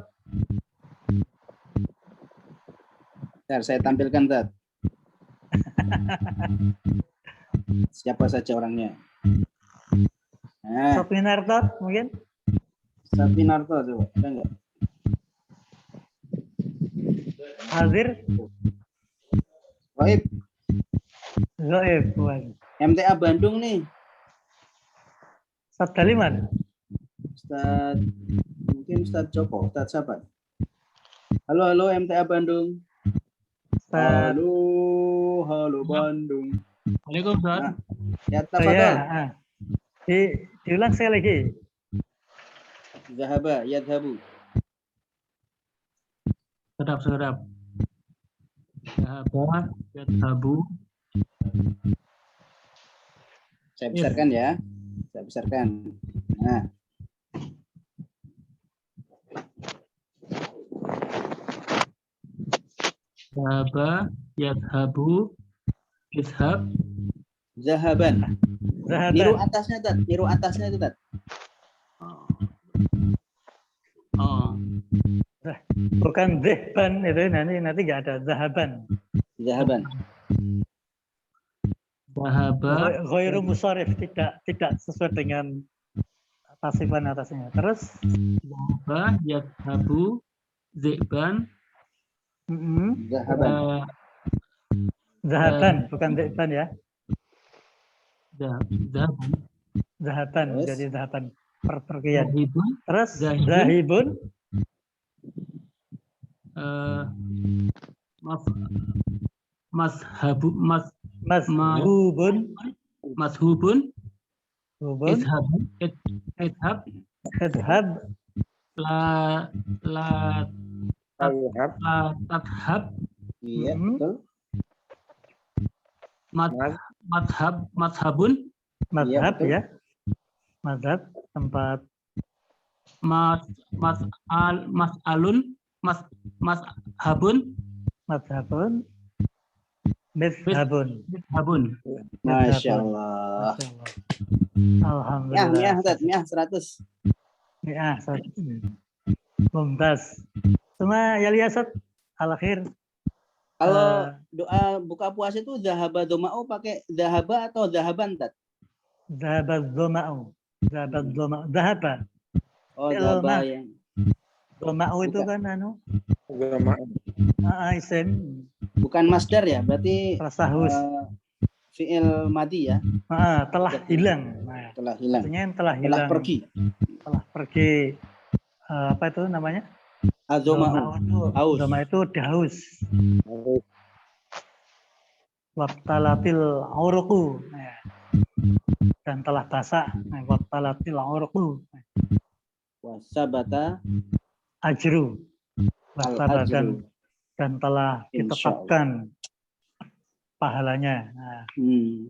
Saya tampilkan, Ustaz. Siapa saja orangnya. Sopinarto mungkin? Sopinarto coba, ada enggak? Hadir? Gaib. MTA Bandung nih. Ustaz Daliman? Ustaz. Halo Bandung. Waalaikumsalam. Ya, Oh ya, tafadhol. diulang sekali lagi. Zahaba, yadhabu. Sedap. Zahaba, yadhabu. Saya besarkan ya. Saya besarkan. Nah, Zahaba, yadhabu, idhab. zahaban. Niru Zahaban. atasnya, Tat. Niru atasnya itu, Tat. Oh, Bukan zehban itu nanti nggak ada zahaban. Zahaban. Zahaba, Ghairu musharif, tidak sesuai dengan pasifan atasnya. Terus Zahaba, yadhabu, zi'ban. Zahaban. zahaban, bukan zehban ya. Zahaban. Zahaban, Terus? jadi zahaban perpergian. Zahibun, Terus Zahibun. zahibun, Mashubun, mashubun, mashubun, hubun, idhab, idhab, la Al-Wahab. tadhab, Iya, betul. madhabun, madhab betul. ya. Madhab, tempat mas'alun, mashabun, madhabun, midhabun. midhabun. Masya Allah. Masya Allah. Mi'ah, Alhamdulillah. Tat. Mi'ah 100. Ya, mumtaz. Semua ya liasat al-akhir. Kalau doa buka puasa itu zahaba doma'u pakai zahaba atau zahaban, Tat? Zahabat dhoma'u. Zahabat dhoma'u. Zahaba. Oh, Ilmah. zahaba yang Dhoma'u itu Bukan. kan Agama. isim. bukan masdar ya, berarti Rasahus. fi'il madi ya, Telah hilang. Nah, telah hilang, artinya yang telah telah hilang. pergi. Telah pergi. Apa itu namanya? Azoma'u, haus. Dhoma itu daus. Wabtalatil auruku. Nah, dan telah basah. Nah, wabtalatil auruku. Wasabata Ajru. al-ajru. Dan telah Insya ditetapkan pahalanya. Nah,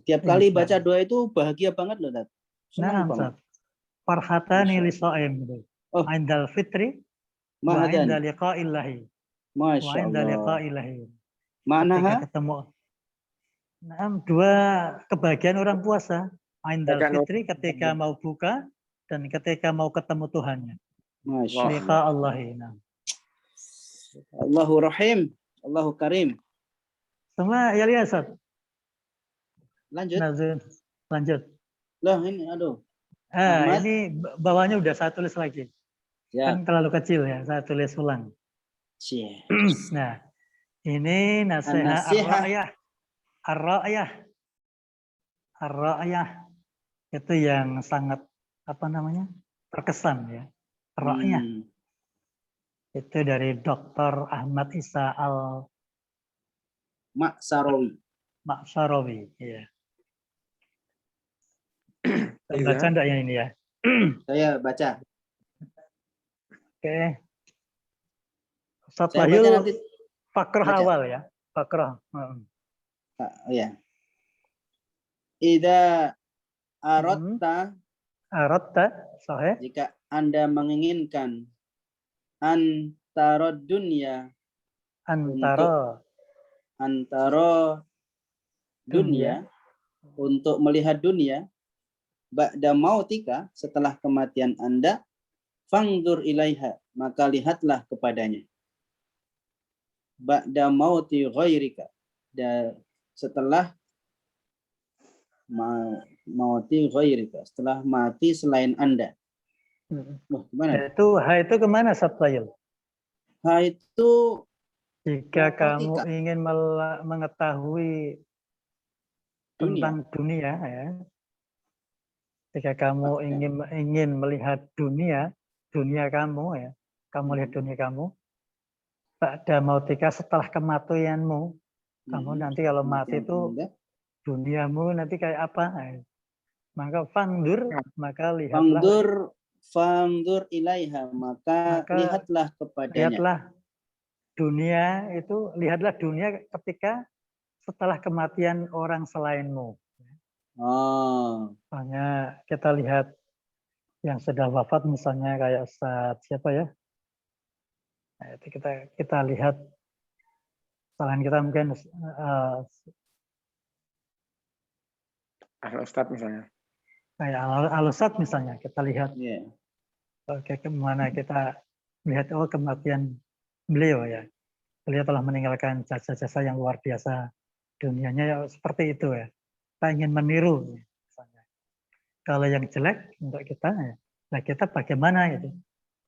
Tiap kali Insya baca doa itu bahagia banget loh, Tat. Senang banget. Ustaz. Farhatani Masya li shaim gitu. Oh. Indal fitri wa Mahadan. inda liqa'illahi. Wa Masya inda Allah. liqa'illahi. Maknaha Ketika ketemu. Nah, dua kebahagiaan orang puasa. Indal Bahkan fitri ketika mau buka dan ketika mau ketemu Tuhannya. Masya Allah. Liqa'allahi. Nah, Allahu Rahim, Allahu Karim. semua ya lihat Ustaz. Lanjut. Nazim. Lanjut. Loh ini, aduh. Ahmad. Ini bawahnya udah saya tulis lagi. Ya. Kan terlalu kecil ya, saya tulis ulang. Cie. Nah, ini nasihat An-nasihah. ar-ra'yah. Ar-ra'yah itu yang sangat terkesan ya. Ar-ra'yah itu dari Dr. Ahmad Isa Al-Maksarawi. Ya. Baca enggak yang ini ya? Saya baca. Oke. Ustaz Saya baca Wahyu nanti. fakrah Baca. awal ya. Fakrah. Ya. Ida arotta, Aratta, sahih. jika Anda menginginkan antara dunia, antara dunia untuk melihat dunia, ba'da mautika, setelah kematian Anda, fangdur ilaiha, maka lihatlah kepadanya. Ba'da mauti ghairika, dan setelah mauti ghairika, setelah mati selain Anda. Wah, gimana? Itu kemana Satwayil? Itu jika kamu ingin mengetahui tentang dunia ya. Jika kamu ingin melihat dunia kamu ya. Kamu lihat dunia kamu. Ba'da mautika, setelah kematianmu, Kamu nanti kalau mati itu duniamu nanti kayak apa? Maka fangdur, maka lihatlah. Fangdur ilaiha, maka lihatlah kepadanya. Lihatlah dunia itu, lihatlah dunia ketika setelah kematian orang selainmu. Misalnya kita lihat yang sudah wafat, misalnya kayak Ustaz siapa ya? Nah, itu kita lihat selain kita mungkin Al-Ustadz misalnya. kayak Al-Ustadz misalnya, kita lihat kemana kita melihat kematian beliau ya. Beliau telah meninggalkan jasa-jasa yang luar biasa, dunianya ya seperti itu ya. Kita ingin meniru misalnya. Kalau yang jelek untuk kita ya, nah kita bagaimana gitu.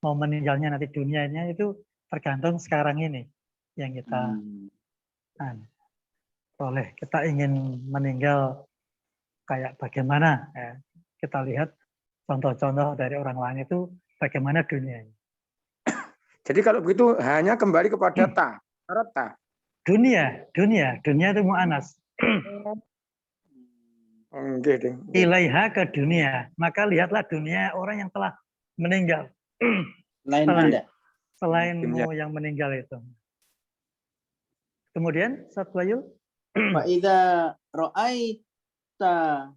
Mau meninggalnya nanti dunianya itu tergantung sekarang ini yang kita oleh kita ingin meninggal kayak bagaimana ya. Kita lihat contoh-contoh dari orang lain itu bagaimana dunianya. Jadi kalau begitu hanya kembali kepada ta. Dunia itu mu'anas. Ilaiha ke dunia, maka lihatlah dunia orang yang telah meninggal. Selainmu yang meninggal itu. Kemudian satu lagi. Fa'idha ra'aita,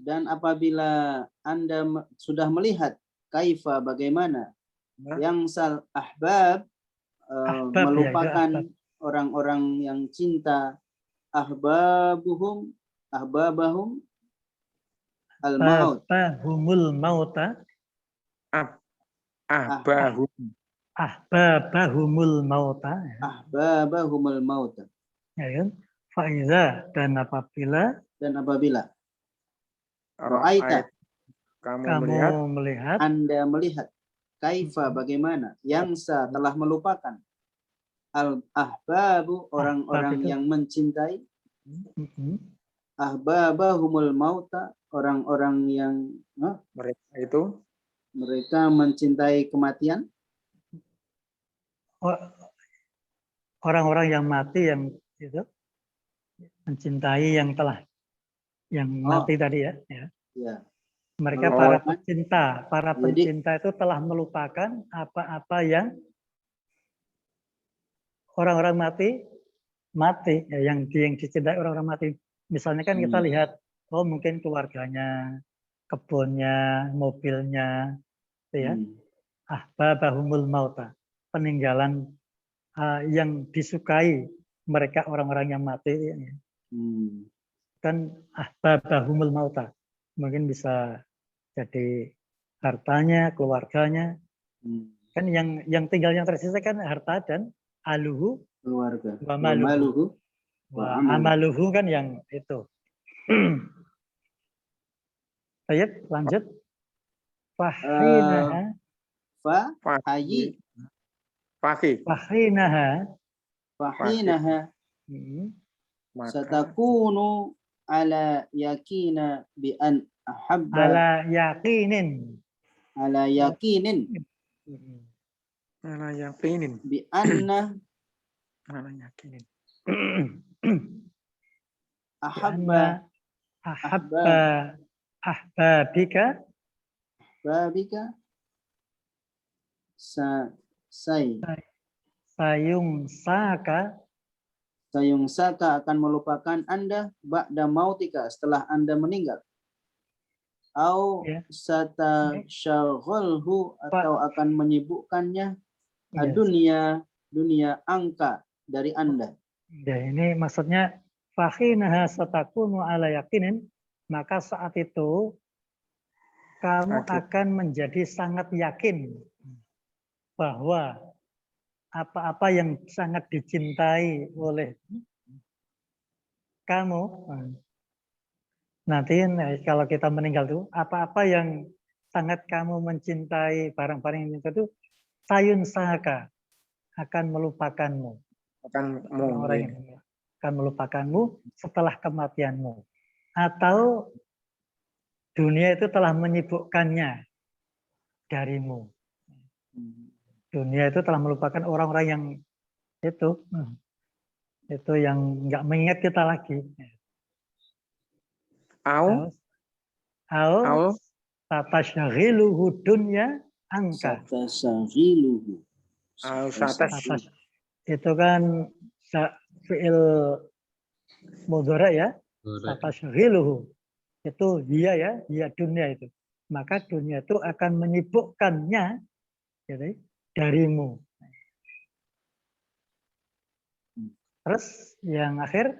dan apabila Anda sudah melihat kaifa bagaimana yang sal ahbab, melupakan orang-orang yang cinta, ahbabahum al-maut. Ahbabahumul mauta. Ahbabahumul mauta. Ahbabahumul mauta. Ya kan? Faiza, dan apabila ra'aita, kamu melihat, Anda melihat kaifa bagaimana yang telah melupakan al-ahbabu, orang-orang yang mencintai, ahbabahumul mauta, orang-orang yang mereka mencintai kematian, orang-orang yang mati yang itu mencintai yang mati tadi ya. Mereka para pencinta itu telah melupakan apa-apa yang orang-orang mati ya, yang dicintai orang-orang mati. Misalnya kan kita lihat, mungkin keluarganya, kebunnya, mobilnya, itu ya. Ahbabahumul mauta, peninggalan yang disukai mereka orang-orang yang mati. Kan ahbabahumul mauta, mungkin bisa jadi hartanya, keluarganya. Kan yang tinggal yang tersisa kan harta dan aluhu, keluarga, wa amaluhu kan yang itu. Baik, lanjut. Fahinaha. Satakunu ala yakina bi an ahabba. Ala yakinin. Bi anna ahbabika sayungsaka akan melupakan Anda ba'da mautika, setelah Anda meninggal. Au satasyaghalhu, atau akan menyibukkannya dunia angka dari Anda. Ya, ini maksudnya fakhinaha satakunu ala yakinin, maka saat itu kamu akan menjadi sangat yakin bahwa apa-apa yang sangat dicintai oleh kamu nanti kalau kita meninggal itu, apa-apa yang sangat kamu mencintai, barang-barang yang itu sayun sahaka akan melupakanmu. Orang yang akan melupakanmu setelah kematianmu. Atau dunia itu telah menyibukkannya darimu. Dunia itu telah melupakan orang-orang yang itu Itu yang nggak mengingat kita lagi. Au Au tatashghiluhu dunya angka. Satasaghiluhu. au satas Itu kan fi'il mudhari ya. Tatashghiluhu. Itu dia dunia itu. Maka dunia itu akan menyibukkannya gitu, darimu. Terus yang akhir,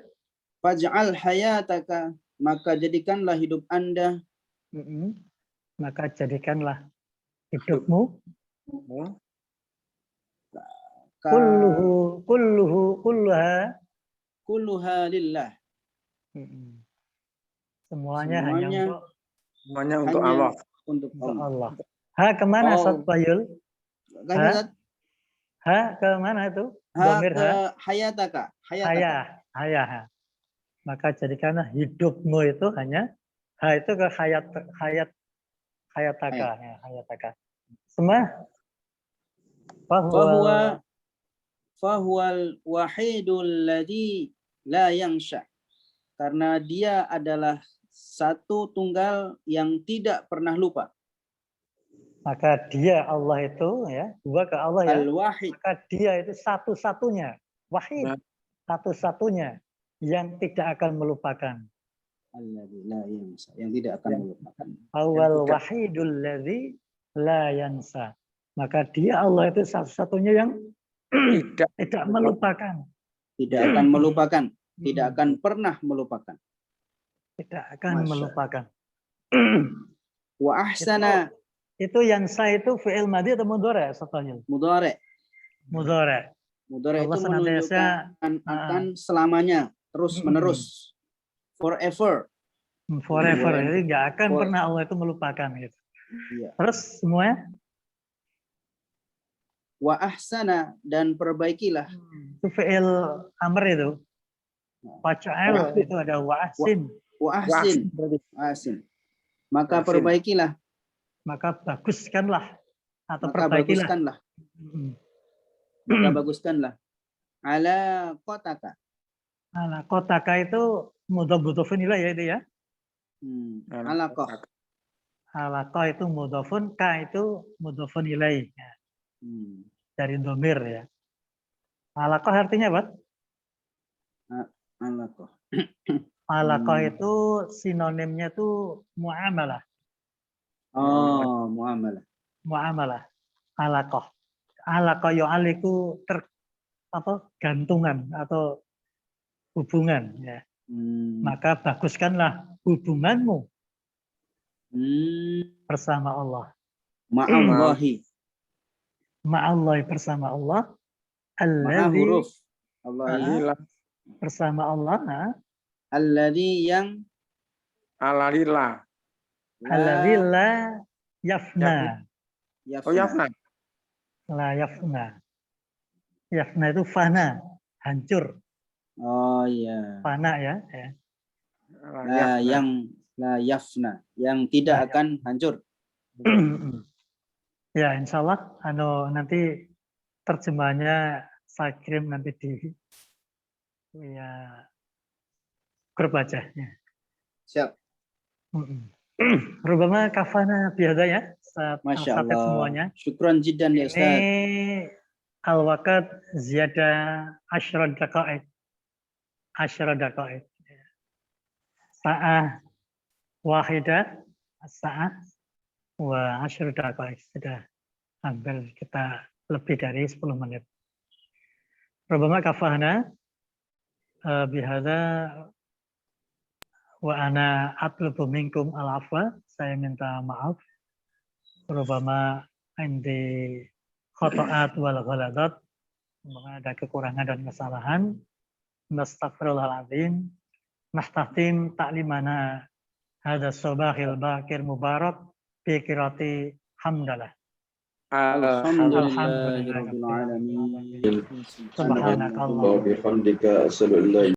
Faj'al hayataka, maka jadikanlah hidup Anda, maka jadikanlah hidupmu kulluha lillah. Semuanya hanya untuk Allah. Untuk Allah. Ha kemana Ustaz Bayul? Ha? Ha kemana itu? Ha ke hayataka. Hayah. Maka jadikanlah hidupmu itu hanya ha itu ke hayataka. Semua fahuwal wahidul ladzi la yansha. Karena dia adalah satu tunggal yang tidak pernah lupa. Maka dia Allah itu ya, dua ke Allah ya. Al-wahid. Maka dia itu satu-satunya, wahid, satu-satunya yang tidak akan melupakan. Alladzi la yansa, yang tidak akan melupakan. Awal wahidul ladzi la yansa. Maka dia Allah itu satu-satunya yang tidak melupakan. Tidak akan melupakan, tidak akan pernah melupakan. Tidak akan melupakan. Wa ahsana. Itu yansa itu fi'il madhi atau mudhari sebetulnya? Mudhari. Mudhari Itu menunjukkan akan selamanya, terus menerus. Forever. Jadi nggak akan pernah Allah itu melupakan gitu. Iya. Terus semuanya? Wa ahsana, dan perbaikilah. Itu fi'il amr itu. Fa'al itu ada wa ahsin. Wa ahsin. Maka perbaikilah. Maka baguskanlah atau maka perbaikilah. Maka baguskanlah. Ala kotaka. Ala kotaka itu mudhafun ilaih ya itu ya. Alaqah. Alaqah itu mudhafun, ka itu mudhafun ilaih. Dari dhamir ya. Alaqah artinya apa? Alaqah. Alaqah itu sinonimnya itu muamalah. Oh, muamalah. Alaqah. Alaqah yu'aliku gantungan atau hubungan ya. Maka baguskanlah hubunganmu bersama Allah. Ma'allahi bersama Allah. Alladzi bersama Allah. Alladzi yang Alalillah. Alladzi la yafna. Oh yafna. La yafna. Yafna itu fana, hancur. Oh iya. Fana ya. Yang la yafna, yang tidak akan hancur. Ya, insya Allah nanti terjemahannya saya kirim nanti di grup aja. Ya. Siap. Rubama kafana biada ya. Masya Allah. Semuanya. Syukran jiddan ya Ustaz. Ini al-waqt ziyada 10 daqa'iq. 10 daqa'iq. Sa'ah wahidah, sa'ah wa 10 daqa'iq. Sudah hampir kita lebih dari 10 menit. Rubama kafana bihada wa ana atlubu minkum al-afwa. Saya minta maaf. Rubama indi khata'at wal ghaladat. Ada kekurangan dan kesalahan. Nastaghfirullahaladzim. Nahtatim ta'limana hadha sabahil bakir mubarak bi qiraati hamdalah. Alhamdulillahirabbil alamin. Subhanakallah. Bihamdika asyhadu an la